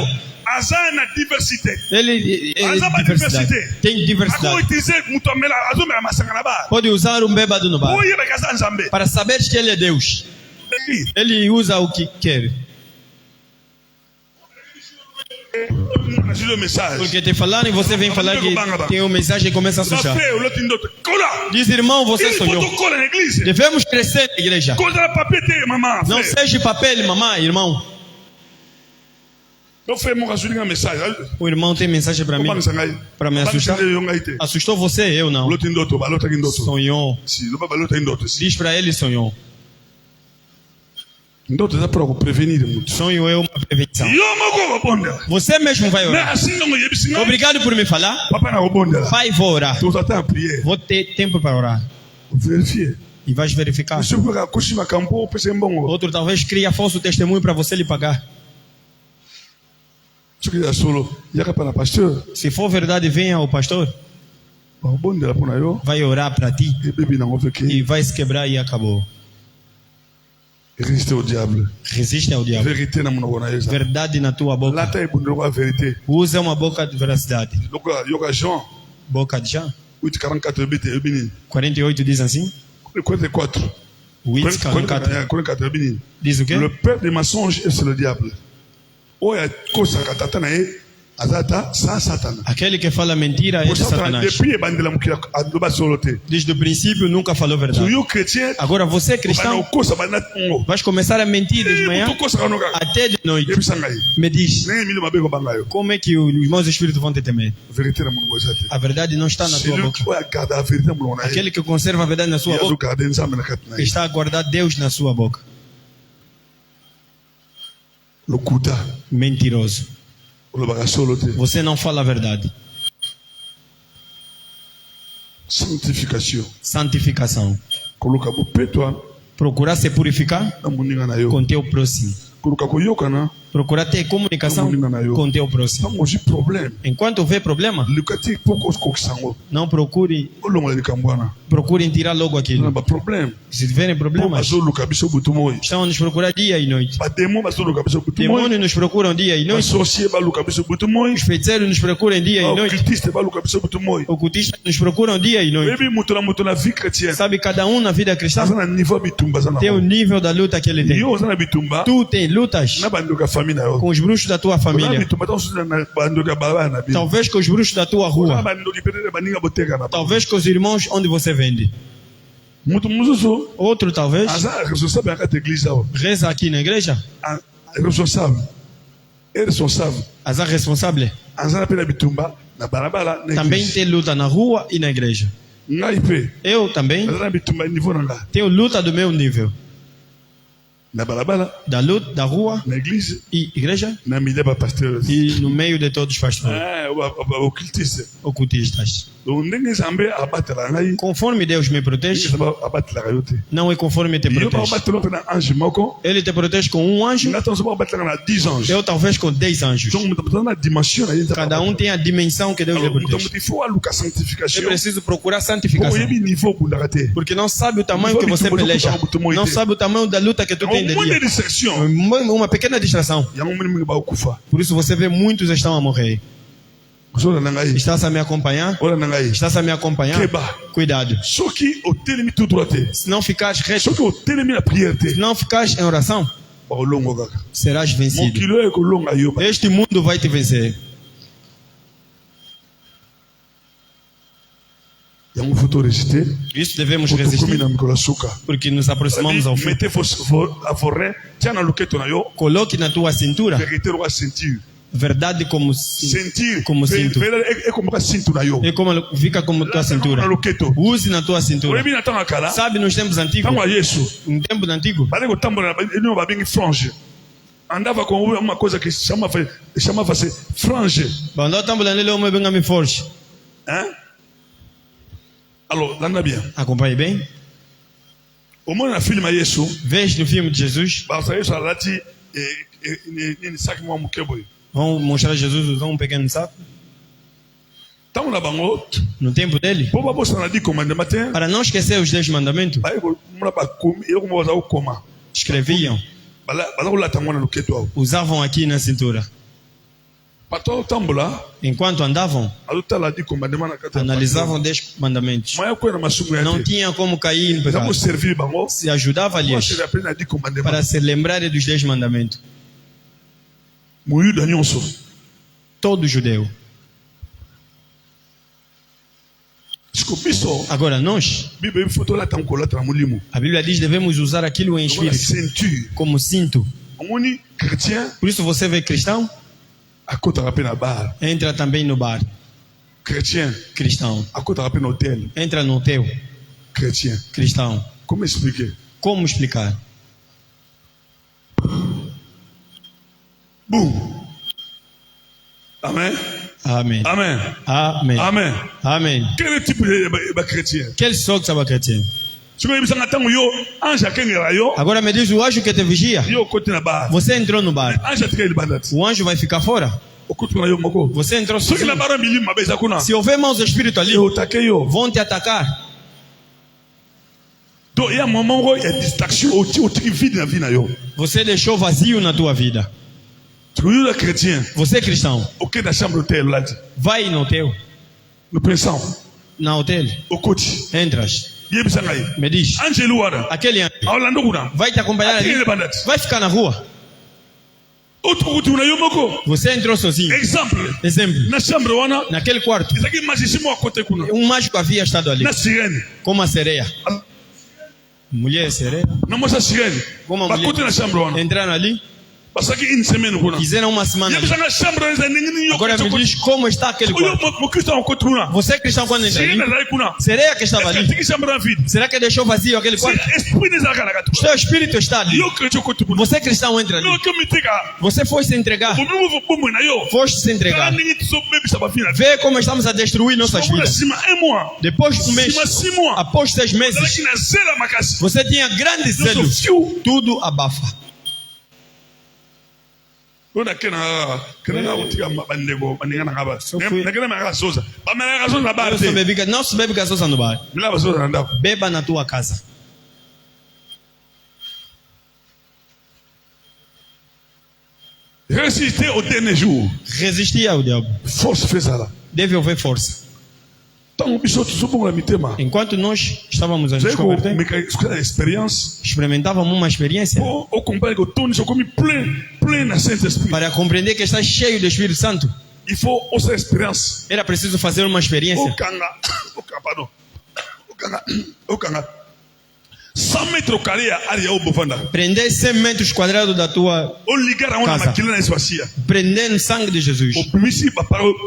Ele é diversidade. Tem diversidade. Pode usar um bêbado no bar para saber que ele é Deus. Ele usa o que quer. Porque te falaram e você vem falar que tem uma mensagem e começa a assustar. Diz, irmão, você sonhou. Devemos crescer na igreja. Não seja papel, mamãe, irmão. O irmão tem mensagem para mim, para me assustar. Assustou você, eu não. Sonhou. Diz para ele, sonhou. Sonho é uma prevenção. Você mesmo vai orar. Obrigado por me falar. Pai, vou orar. Vou ter tempo para orar. E vais verificar. Outro talvez cria falso testemunho para você lhe pagar. Se for verdade, venha ao pastor. Vai orar para ti. E vai se quebrar e acabou. Resiste ao diabo. Resiste ao diabo. Verdade na tua boca. Usa uma boca de veracidade. Boca de Jean. 48 diz assim. 44. Diz o quê? Le père des mensonges est le diable. Aquele que fala mentira é Satanás. Desde o princípio nunca falou verdade. Agora você cristão vai começar a mentir de manhã até de noite. Me diz, como é que os meus espíritos vão te temer? A verdade não está na tua boca. Aquele que conserva a verdade na sua boca está a guardar Deus na sua boca. Mentiroso. Você não fala a verdade. Santificação. Procurar se purificar com teu próximo. Procurar ter comunicação com teu próximo. Enquanto houver problema, não procure tirar logo aquilo. Se tiverem problemas, estão a nos procurar dia e noite. Demônios nos procuram dia e noite. Os feiticeiros nos procuram dia e noite. Ocultistas nos procuram dia e noite. Sabe, cada um na vida cristã tem o nível da luta que ele tem. Tu tem lutas com os bruxos da tua família. Talvez com os bruxos da tua rua. Talvez com os irmãos onde você vende. Outro talvez reza aqui na igreja. Azar responsável. Também tem luta na rua e na igreja. Eu também tenho luta do meu nível. Da luta, da rua e igreja e no meio de todos os pastores. Ocultistas. Conforme Deus me protege, não é conforme te protege. Ele te protege com um anjo, eu talvez com 10 anjos. Cada um tem a dimensão que Deus lhe protege. É preciso procurar santificação, porque não sabe o tamanho que você peleja, não sabe o tamanho da luta que tu tem de dia. Uma pequena distração. Por isso você vê muitos estão a morrer. Estás a me acompanhar? Estás a me acompanhar? Cuidado. Se não ficares reto, se não ficares em oração, serás vencido. Este mundo vai te vencer. Isso devemos resistir, porque nos aproximamos ao fim. Coloque na tua cintura verdade como cinto. É como fica como tua cintura. Use na tua cintura. Sabe, nos tempos antigos, no tempo antigo, andava com uma coisa que chamava-se frange. Alors, acompanhe bem. Veja no filme de Jesus. Vão mostrar Jesus usando um pequeno saco. No tempo dele, para não esquecer os 10 mandamentos, escreviam, usavam aqui na cintura. Enquanto andavam, analisavam 10 mandamentos. Não tinha como cair no pecado. Se ajudava-lhes para se lembrarem dos 10 mandamentos. Todo judeu. Agora nós, a Bíblia diz, devemos usar aquilo em espírito como cinto. Por isso você vê cristão, entra também no bar. Cristão entra no hotel. Cristão. Como explicar? Amém. Amém. Amém. Amém. Amém. Amém. Quel type de chrétien? Quel sorte ça va chrétien? Agora me diz o anjo que te vigia. Você entrou no bar. O anjo vai ficar fora. Você entrou sozinho. Se houver maus espíritos ali, vão te atacar. Você deixou vazio na tua vida. Você é cristão. Vai no hotel. Na hotel. Entras. Me diz. Aquele anjo vai te acompanhar ali. Vai ficar na rua. Você entrou sozinho. Exemplo. Naquele quarto, um mágico havia estado ali. Como a sereia. Mulher sereia. Como a mulher. Entraram ali. Fizeram uma semana. Agora me diz como está aquele quarto. Você é cristão quando entra ali? Sereia que estava ali. Será que deixou vazio aquele quarto? O seu espírito está ali. Você é cristão, entra ali. Você foi se entregar. Foste se entregar. Vê como estamos a destruir nossas vidas. Depois de um mês, após 6 meses, você tinha grande zelo. Tudo abafa. Não se bebe gasosa no bar. Beba na tua casa. Resistir ao diabo. Deve haver força. Enquanto nós estávamos a nos converter, experimentávamos uma experiência para compreender que estás cheio do Espírito Santo. Era preciso fazer uma experiência. 100 mètres carrés ali au bovanda. Prender 100 metros quadrados da tua O ligar a casa. maquila na espacia. Prender no sangue de Jesus. O primisi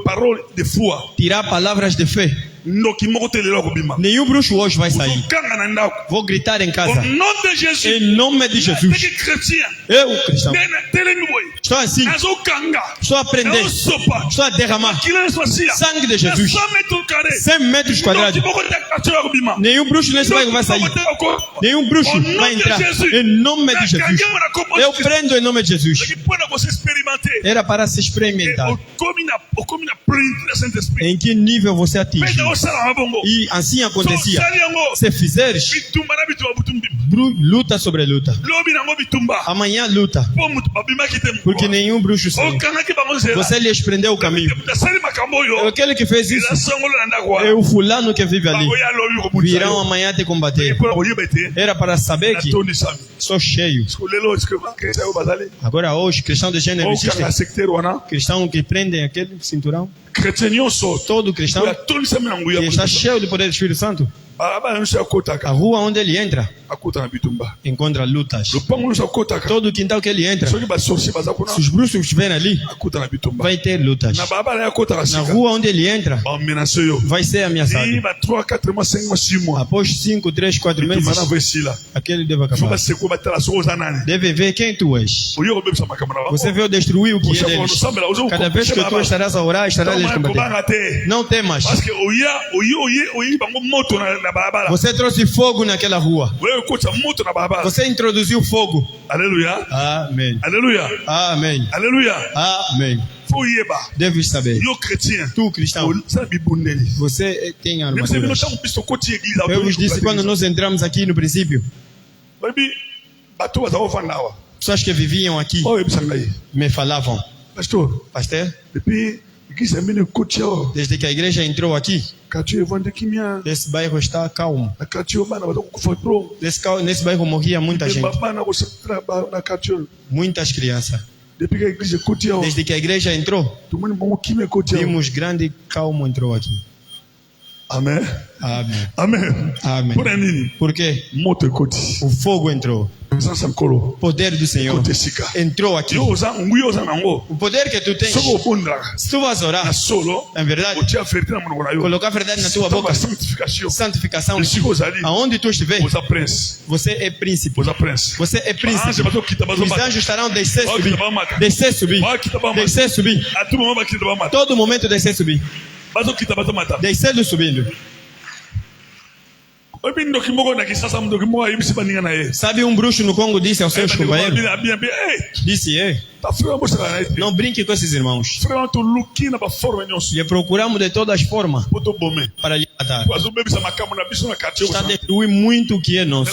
parole de foi. Tirar palavras de fé. Ndoki moko telelo ko bima. Nenhum bruxo hoje vai sair. Kanga na ndako. Vou gritar em Au casa. nom de Jésus. Em nome de Jesus. Teke chrétien. Eu, cristão, Nena telemi boy. estou assim. Azo kanga. Estou a aprender. Azo sopa. Estou a derramar Maquila na espacia. sangue de Jesus. 100 mètres carrés. 100 metros quadrados. Ndoki moko telelo ko bima. Nenhum bruxo nesse bairro vai sair. Nenhum bruxo vai entrar. Em nome de Jesus. Eu prendo em nome de Jesus. Era para se experimentar. Em que nível você atinge? E assim acontecia. Se fizeres, luta sobre luta. Amanhã luta. Porque nenhum bruxo saiu. Você lhes prendeu o caminho. Aquele que fez isso é o fulano que vive ali. Virão amanhã te combater. Era para saber que sou cheio. Agora hoje, cristão de gênero existe. Cristão que prendem aquele cinturão. Todo cristão que está cheio do poder do Espírito Santo. A rua onde ele entra encontra lutas. Todo quintal que ele entra, se os bruxos estiverem ali, vai ter lutas. Na rua onde ele entra, vai ser ameaçado. Após 5, 3, 4 meses, aquele deve acabar. Deve ver quem tu és. Você veio destruir o que é deles. Cada vez que tu estarás a orar, estarás a lhes combater. Não temas. Você trouxe fogo naquela rua. Você introduziu fogo. Aleluia. Amém. Aleluia. Amém. Aleluia. Amém. Deve saber. Tu, cristão, você tem armaduras. Eu vos disse quando nós entramos aqui no princípio, pessoas que viviam aqui me falavam, pastor, desde que a igreja entrou aqui, esse bairro está calmo. Nesse bairro morria muita gente. Muitas crianças. Desde que a igreja entrou, vimos grande calmo entrou aqui. Amém. Amém. Amém. Amém. Por quê? O fogo entrou. O poder do Senhor entrou aqui. O poder que tu tens, se tu vas orar, em verdade, colocar a verdade na tua boca, santificação, aonde tu estiver, você é príncipe. Você é príncipe. Os anjos estarão descer, subir, descer, subir, descer, subir. Todo momento descer, subir. Descendo, subindo. Sabe, um bruxo no Congo disse aos seus companheiros, disse, não brinque com esses irmãos. E procuramos de todas as formas para lhe matar. Está destruindo muito o que é nosso.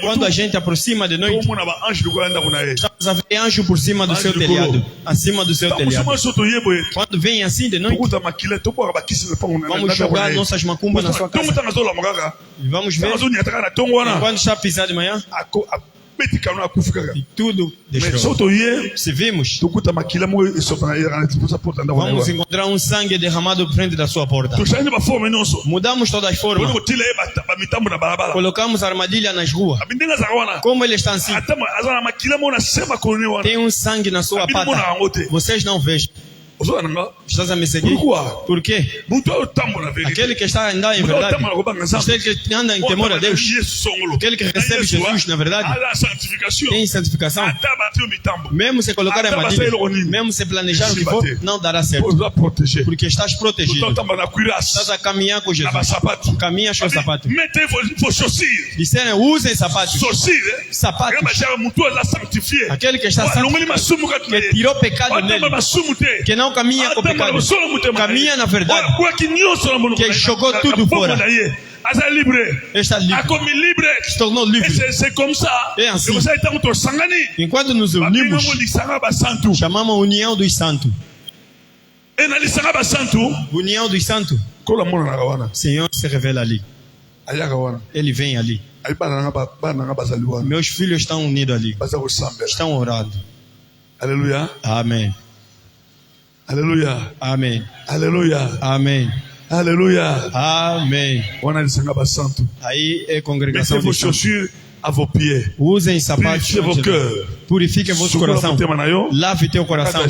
Quando a gente aproxima de noite, estamos a ver anjo por cima do seu telhado, acima do seu telhado. Quando vem assim de noite, vamos jogar nossas macumbas na sua casa. E vamos ver, quando está pisando de manhã, e tudo deixou. Se vimos, vamos encontrar um sangue derramado frente da sua porta. Mudamos todas as formas. Colocamos armadilha nas ruas. Como ele está assim, tem um sangue na sua pata. Vocês não vejam. Estás a me seguir? Por quê? Aquele que está andando em verdade, aquele que anda em temor a Deus, aquele que recebe Jesus na verdade, tem santificação. Mesmo se colocar a armadilha, mesmo se planejar o que for, não dará certo. Porque estás protegido. Estás a caminhar com Jesus. Caminha com o sapato. Disseram, usem sapatos. Sapatos. Aquele que está santificado, que tirou pecado nele, que não caminha com pecado, caminha na verdade, que jogou tudo fora, está livre, se tornou livre. É assim. Enquanto nos unimos, chamamos a união dos santos. União dos santos. O Senhor se revela ali. Ele vem ali. Meus filhos estão unidos ali, estão orando. Aleluia. Amém. Aleluia. Amém. Aleluia. Amém. Alléluia. Amém. Aí é congregação. Mettez vos chaussures à vos pieds. Usem sapatos. Purifiez vos cœurs. Purifiquem vosso coração. Lave teu coração.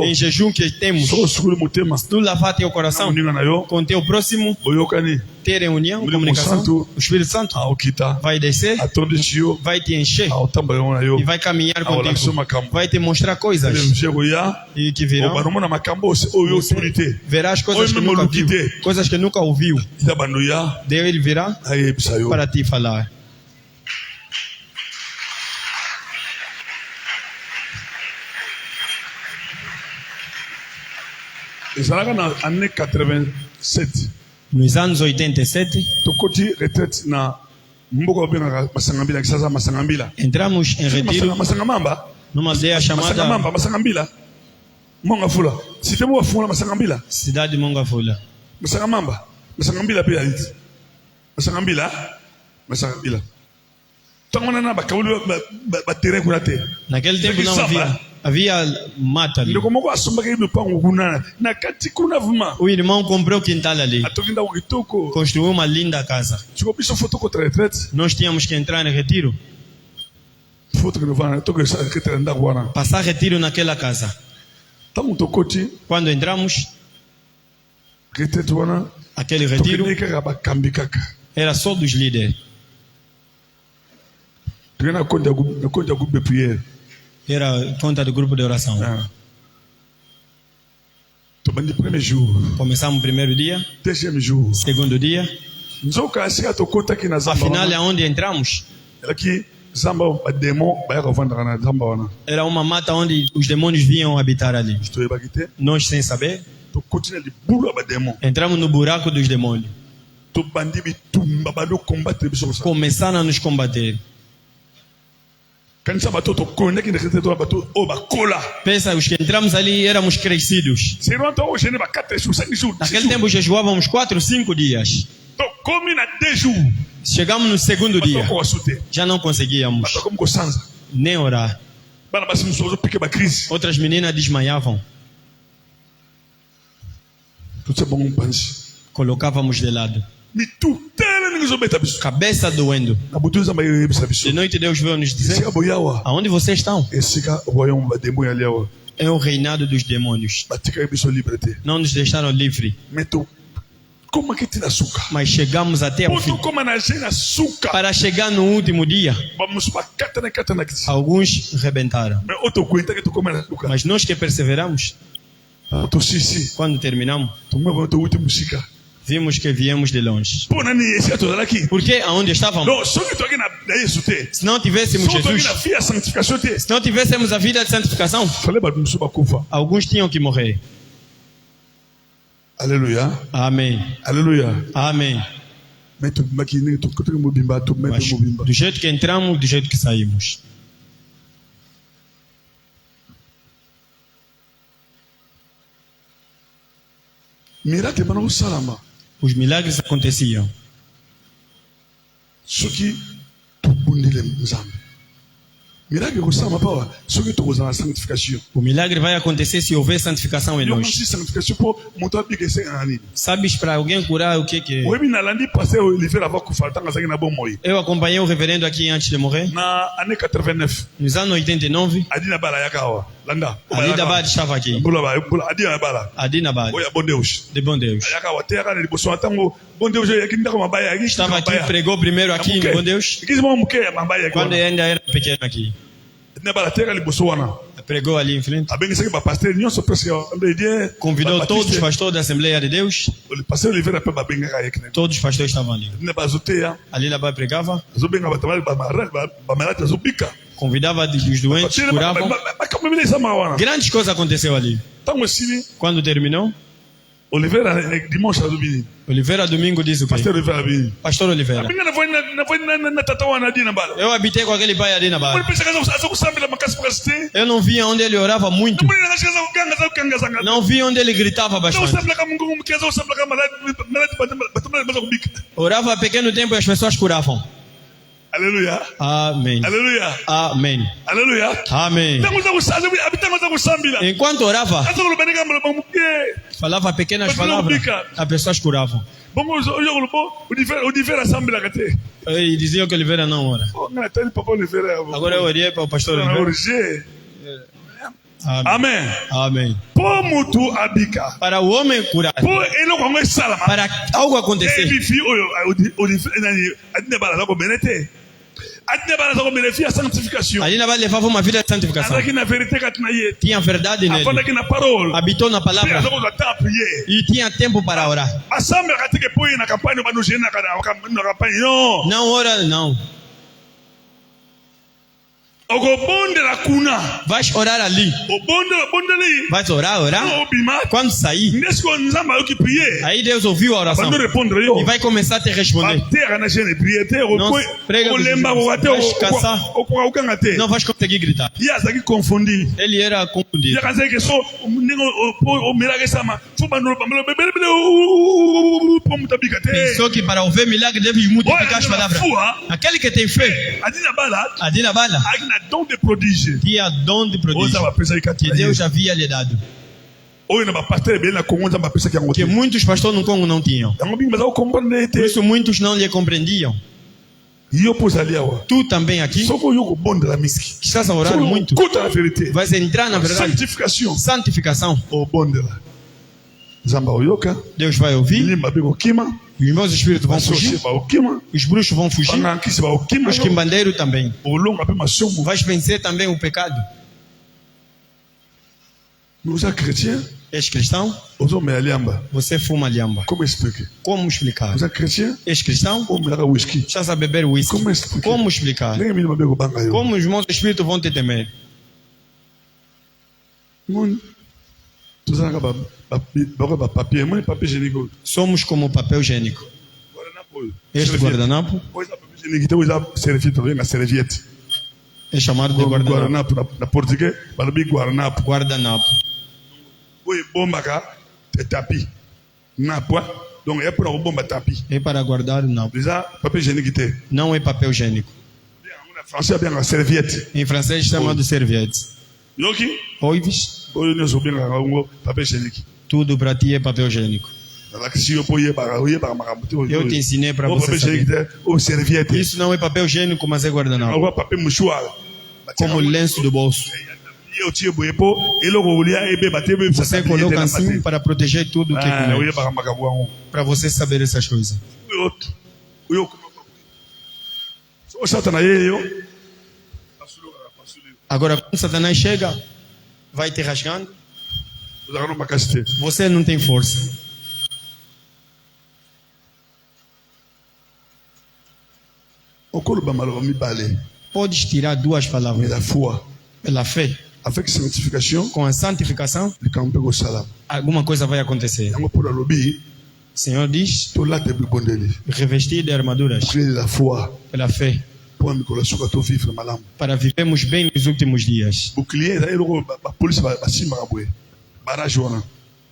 Em jejum que temos. Se tu lavar teu coração com teu próximo, ter união, comunicação, o Espírito Santo vai descer, vai te encher e vai caminhar contigo. Vai te mostrar coisas e que virão. Verás coisas que nunca viu, coisas que nunca ouviu. Daí ele virá para te falar. Nos anos 87, entramos em retiro numa aldeia chamada Cidade de Mongafula. Naquele tempo não havia mata ali. O irmão comprou o quintal ali, construiu uma linda casa. Nós tínhamos que entrar em retiro, passar retiro naquela casa. Quando entramos, aquele retiro era só dos líderes. Era conta do grupo de oração. Começamos o primeiro dia, segundo dia. Afinal, aonde entramos era uma mata onde os demônios vinham habitar ali. Nós, sem saber, entramos no buraco dos demônios. Começaram a nos combater. Pensa, os que entramos ali éramos crescidos. Naquele tempo jejuávamos 4 ou 5 dias. Chegamos no segundo dia, já não conseguíamos nem orar. Outras meninas desmaiavam. Colocávamos de lado, cabeça doendo. De noite Deus veio nos dizer: aonde vocês estão? É o reinado dos demônios. Não nos deixaram livre. Mas chegamos até ao fim. Para chegar no último dia, alguns rebentaram. Mas nós que perseveramos, quando terminamos, vimos que viemos de longe. Porque aonde estávamos? Se não tivéssemos Jesus, se não tivéssemos a vida de santificação, alguns tinham que morrer. Aleluia. Amém. Aleluia. Amém. Mas do jeito que entramos, do jeito que saímos. Os milagres aconteciam. O milagre vai acontecer se houver santificação em nós. Sabes, para alguém curar, o que é? Eu acompanhei o reverendo aqui antes de morrer. Nos anos 89, Adinabad estava aqui. Adinabad, de Bom Deus. Estava aqui, pregou primeiro aqui em Bom Deus, quando ainda era pequeno aqui. Pregou ali em frente. Convidou todos os pastores da Assembleia de Deus. Todos os pastores estavam ali. Ali Labá pregava. Convidava os doentes, curavam. Grandes coisas aconteceram ali. Quando terminou, Oliveira domingo diz o quê? Pastor Oliveira. Eu habitei com aquele pai ali na barra. Eu não via onde ele orava muito. Não via onde ele gritava bastante. Orava a pequeno tempo e as pessoas curavam. Alléluia. Amém. Alléluia. Amém. Alléluia. Amém. Enquanto orava, falava pequenas palavras, as pessoas curavam. E diziam que Oliveira não ora. Agora eu orei para o pastor Oliveira. Amém. Amém. Amém. Para o homem curar, para algo acontecer, ali não vai levar uma vida de santificação. Tinha verdade nele, habitou na palavra e tinha tempo para orar. Não ora, não. Vai orar ali. Vai orar. Quando sair, aí Deus ouviu a oração e vai começar a te responder. Não prega, vai caçar. Não vai conseguir gritar. Ele era confundido. Pensou que para ouvir milagre deve multiplicar as palavras. Aquele que tem fé, Adina Bala, tinha dom de prodígio que Deus havia lhe dado, que muitos pastores no Congo não tinham. Por isso muitos não lhe compreendiam. Tu também aqui, que estás a orar muito, vais entrar na verdade. Santificação. Deus vai ouvir. Os irmãos espíritos vão fugir. Os bruxos vão fugir. Os quimbandeiros também. Vais vencer também o pecado. És cristão? Você fuma liamba. Como explicar? És cristão? Estás a beber whisky. Como explicar? Como os irmãos espíritos vão te temer? Somos como papel higiênico. Este guardanapo é chamado de guardanapo. Na português, Guardanapo. É para guardar napo. Não é papel higiênico. Em francês chama de serviette. Ouves? Tudo para ti é papel higiênico. Eu te ensinei para você saber. Isso não é papel higiênico, mas é guardanapo. Como lenço do bolso. Você coloca assim para proteger tudo que é comeu. Para você saber essas coisas. Agora quando Satanás chega, vai te rasgando. Você não tem força. Podes tirar duas palavras. Pela fé. Com a santificação, alguma coisa vai acontecer. O Senhor diz: revestir de armaduras pela fé, para vivermos bem nos últimos dias.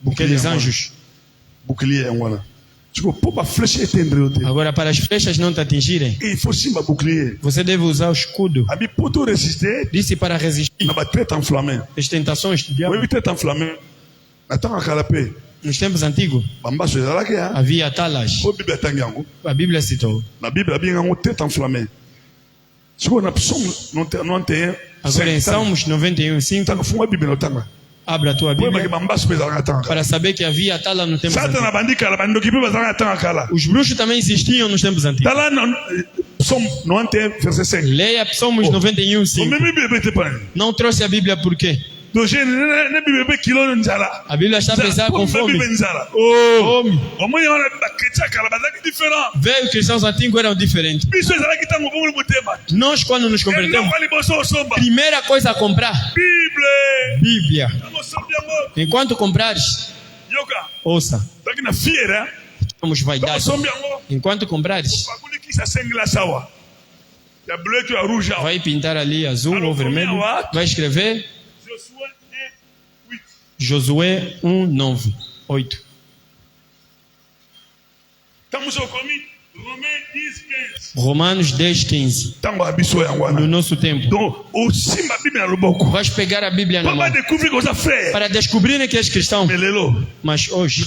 Aqueles anjos. Agora, para as flechas não te atingirem, você deve usar o escudo. Disse para resistir as tentações do diabo. Nos tempos antigos havia talas. A Bíblia citou. Agora em Salmos 91:5, abra a tua Bíblia para saber que havia tala no tempo antigo. Os bruxos também existiam nos tempos antigos. Leia Salmos 91:5. Não trouxe a Bíblia por quê? A Bíblia está pesada com fome. Veio os cristãos antigos eram diferentes. Nós, quando nos convertemos, primeira coisa a comprar, Bíblia. Enquanto comprares, ouça, somos vaidade. Enquanto comprares, vai pintar ali azul ou vermelho, vai escrever Josué 1:9, 8. Romanos 10:15. No nosso tempo. Vais pegar a Bíblia na mão para descobrir que és cristão. Mas hoje,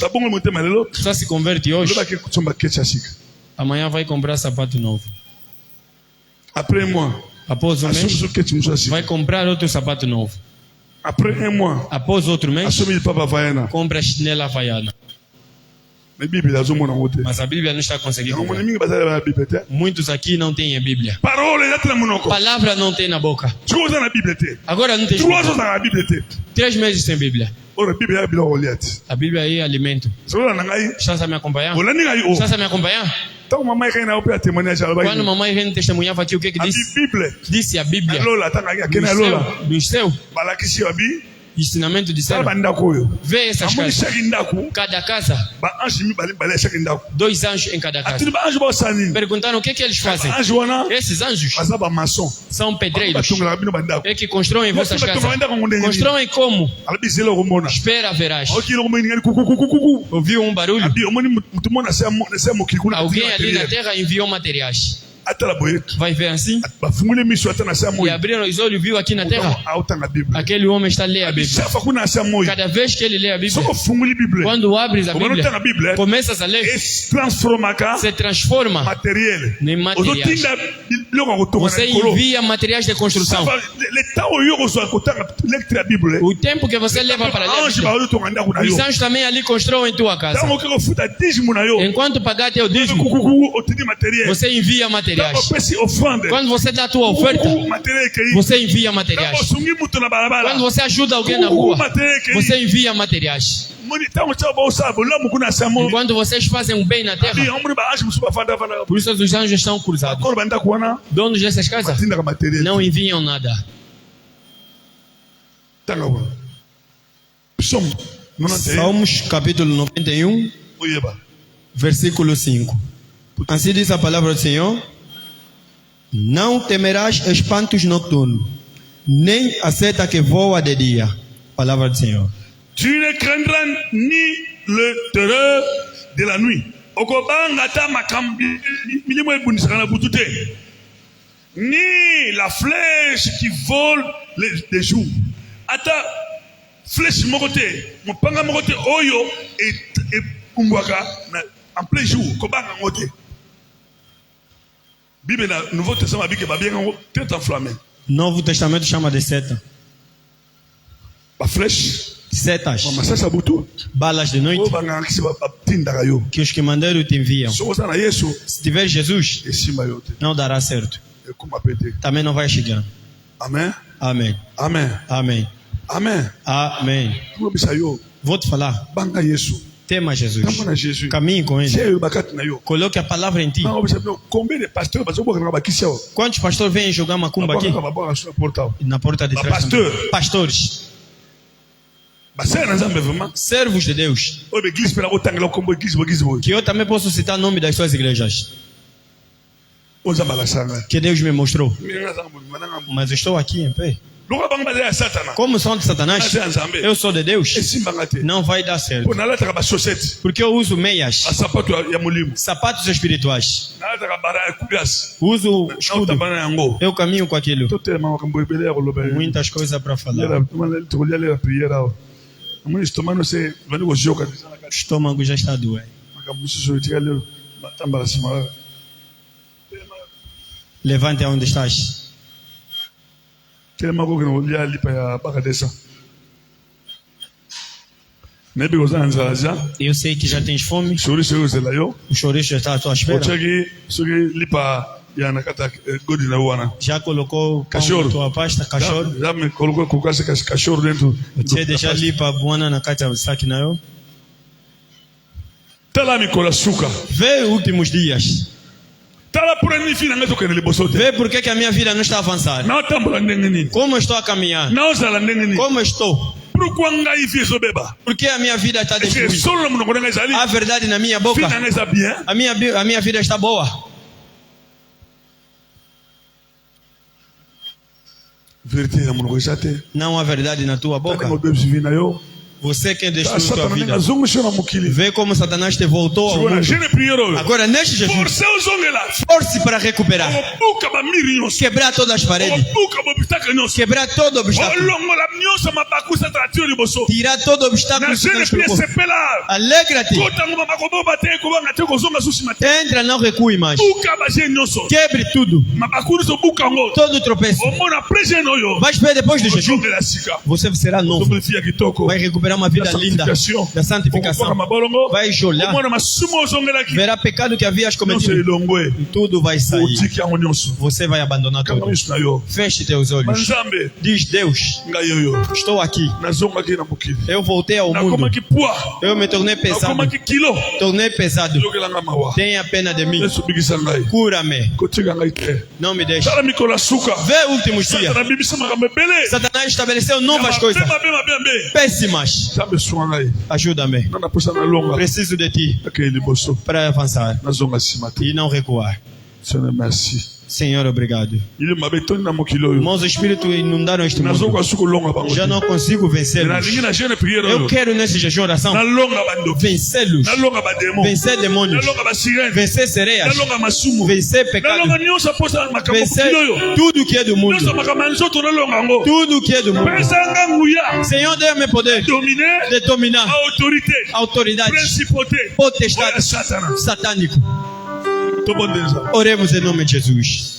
só se converte hoje. Amanhã vai comprar sapato novo. Após um mês, vai comprar outro sapato novo. Após outro mês, compra chinela havaiana. Mas a Bíblia não está conseguindo. Muitos aqui não têm a Bíblia. Palavra não tem na boca. Agora não tem. 3 meses sem Bíblia. A Bíblia é alimento. Está a me acompanhar? Está a me acompanhar? Quando mamãe Rene testemunhava aqui, o que disse? Disse a Bíblia. Do céu. Ensinamento de céu. Vê essas casas. Cada casa. 2 anjos em cada casa. Perguntaram o que eles fazem. Esses anjos são pedreiros. É que constroem vossas casas. Constroem como? Espera verás. Ouviu um barulho? Alguém ali na terra enviou materiais. Vai ver assim? E abriram os olhos e viu aqui na terra. Aquele homem está a ler a Bíblia. Cada vez que ele lê a Bíblia, quando abres a Bíblia, começas a ler, se transforma em materiais. Você envia materiais de construção. O tempo que você leva para ler a Bíblia, os anjos também ali constroem tua casa. Enquanto pagar teu dízimo, você envia materiais. Quando você dá a tua oferta, você envia materiais. Quando você ajuda alguém na rua, você envia materiais. Quando vocês fazem um bem na terra, por isso os anjos estão cruzados. Donos dessas casas não enviam nada. Salmos capítulo 91, versículo 5. Assim diz a palavra do Senhor: não temerás espantos noturnos, nem a seta que voa de dia. Palavra do Senhor. Tu ne craindras ni le terreur de la nuit. Ni la flèche qui vole les jours. Ata flèche mokote, mopanga mokote oyo et kumbwaka en plein jour. Kobanga mokote. Bible na Nouveau Testament bible ba bien tête enflammée. Novo Testamento chama de seta. Ba flèche. Setas. Balas de noite. Que os que mandaram te enviam. Se tiver Jesus, não dará certo. Também não vai chegar. Amém. Amém. Amém. Amém. Amém. Amém. Vou te falar. Tema Jesus. Caminhe com ele. Coloque a palavra em ti. Quantos pastores vêm jogar macumba aqui? Na porta de trás. Pastores. Servos de Deus. Que eu também posso citar o nome das suas igrejas. Que Deus me mostrou. Mas eu estou aqui em pé. Como são de Satanás, eu sou de Deus. Não vai dar certo. Porque eu uso meias, sapatos espirituais. Uso escudo. Eu caminho com aquilo. Muitas coisas para falar. O estômago já está doendo. Levante aonde estás. Eu sei que já tens fome. O chouriço já está à tua espera. Já colocou pão na tua pasta, cachorro. Você deixa ali para boana na caixa do saque, não é? Vê os últimos dias. Vê por que a minha vida não está avançando. Como estou a caminhar? Como estou? Porque a minha vida está destruída. A verdade na minha boca. A minha vida está boa. Não há verdade na tua boca. Você quer destruir tua vida. Vê como Satanás te voltou ao mundo. Agora neste jejum, force para recuperar. Quebrar todas as paredes. Quebrar todo obstáculo. Tirar todo obstáculo. Alegra-te. Entra, não recue mais. Quebre tudo. Todo tropeço. Vai esperar depois do jejum. Você será novo. Vai recuperar uma vida linda da santificação. Vai olhar. Verá pecado que havias cometido. Tudo vai sair. Você vai abandonar tudo. Feche teus olhos. Diz Deus, estou aqui. Eu voltei ao mundo. Eu me tornei pesado. Tornei pesado. Tenha pena de mim. Cura-me. Não me deixe. Vê últimos dias. Satanás estabeleceu novas coisas péssimas. Ajuda-me. Preciso de ti para avançar e não recuar. Senhor, obrigado. Meus espíritos inundaram este mundo. Já não consigo vencê-los. Eu quero nesse jejum oração vencê-los. Vencer demônios. Vencer sereias. Vencer pecado. Vencer tudo que é do mundo. Tudo que é do mundo. Senhor, dê-me poder de dominar autoridade, potestade satânico. Oremos em nome de Jesus.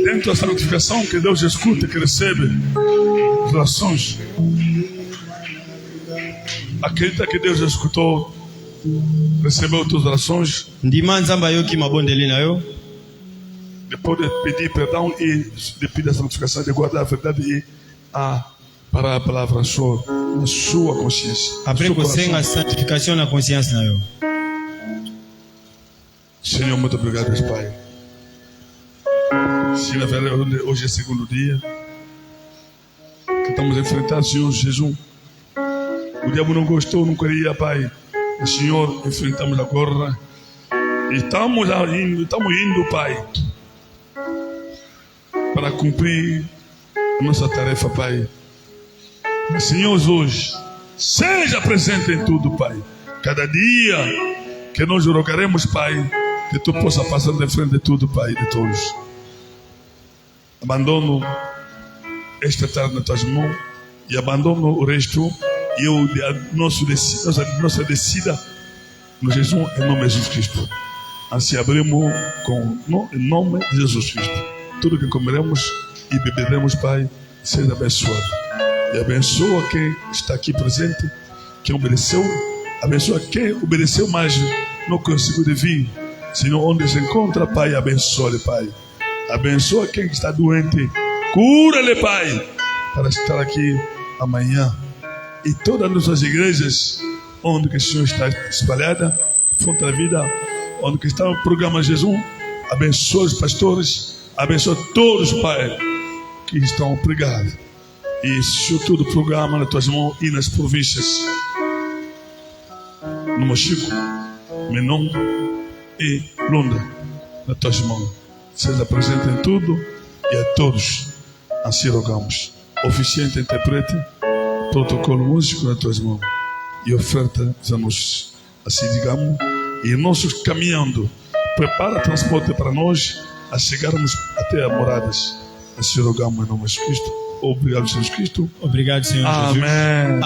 Dentro da santificação que Deus escuta, que recebe as orações. Acredita que Deus escutou, recebeu tuas orações. Depois de pedir perdão e de pedir a santificação, de guardar a verdade e para a palavra na sua consciência. Après que a santificação na consciência na eu. Senhor, muito obrigado, Pai. Se na verdade hoje é segundo dia que estamos enfrentando o Senhor Jesus. O diabo não gostou, não queria, Pai. O Senhor enfrentamos agora. E estamos indo, Pai, para cumprir a nossa tarefa, Pai. Senhor, hoje, seja presente em tudo, Pai. Cada dia que nós rogaremos, Pai, que Tu possa passar de frente de tudo, Pai, de todos. Abandono esta tarde nas Tuas mãos e abandono o resto. E nossa descida no Jesus, em nome de Jesus Cristo. Assim abrimos em nome de Jesus Cristo. Tudo que comeremos e beberemos, Pai, seja abençoado. E abençoa quem está aqui presente, quem obedeceu. Abençoa quem obedeceu, mas não conseguiu vir. Senão onde se encontra, Pai, abençoa-lhe, Pai. Abençoa quem está doente. Cura-lhe, Pai, para estar aqui amanhã. E todas as nossas igrejas, onde que o Senhor está espalhada, Fonte da Vida, onde que está o programa Jesus, abençoa os pastores, abençoa todos, Pai, que estão obrigados. E sobretudo o programa nas tuas mãos e nas províncias. No Mochico, Menon e Lunda, nas tuas mãos. Seja presente em tudo e a todos. Assim rogamos. Oficiante, interprete, protocolo músico nas tuas mãos. E oferta, vamos, assim digamos, e nossos caminhando, prepara transporte para nós, a chegarmos até as moradas. Assim rogamos em nome de Jesus Cristo. Obrigado, Jesus Cristo. Obrigado, Senhor Jesus. Amém.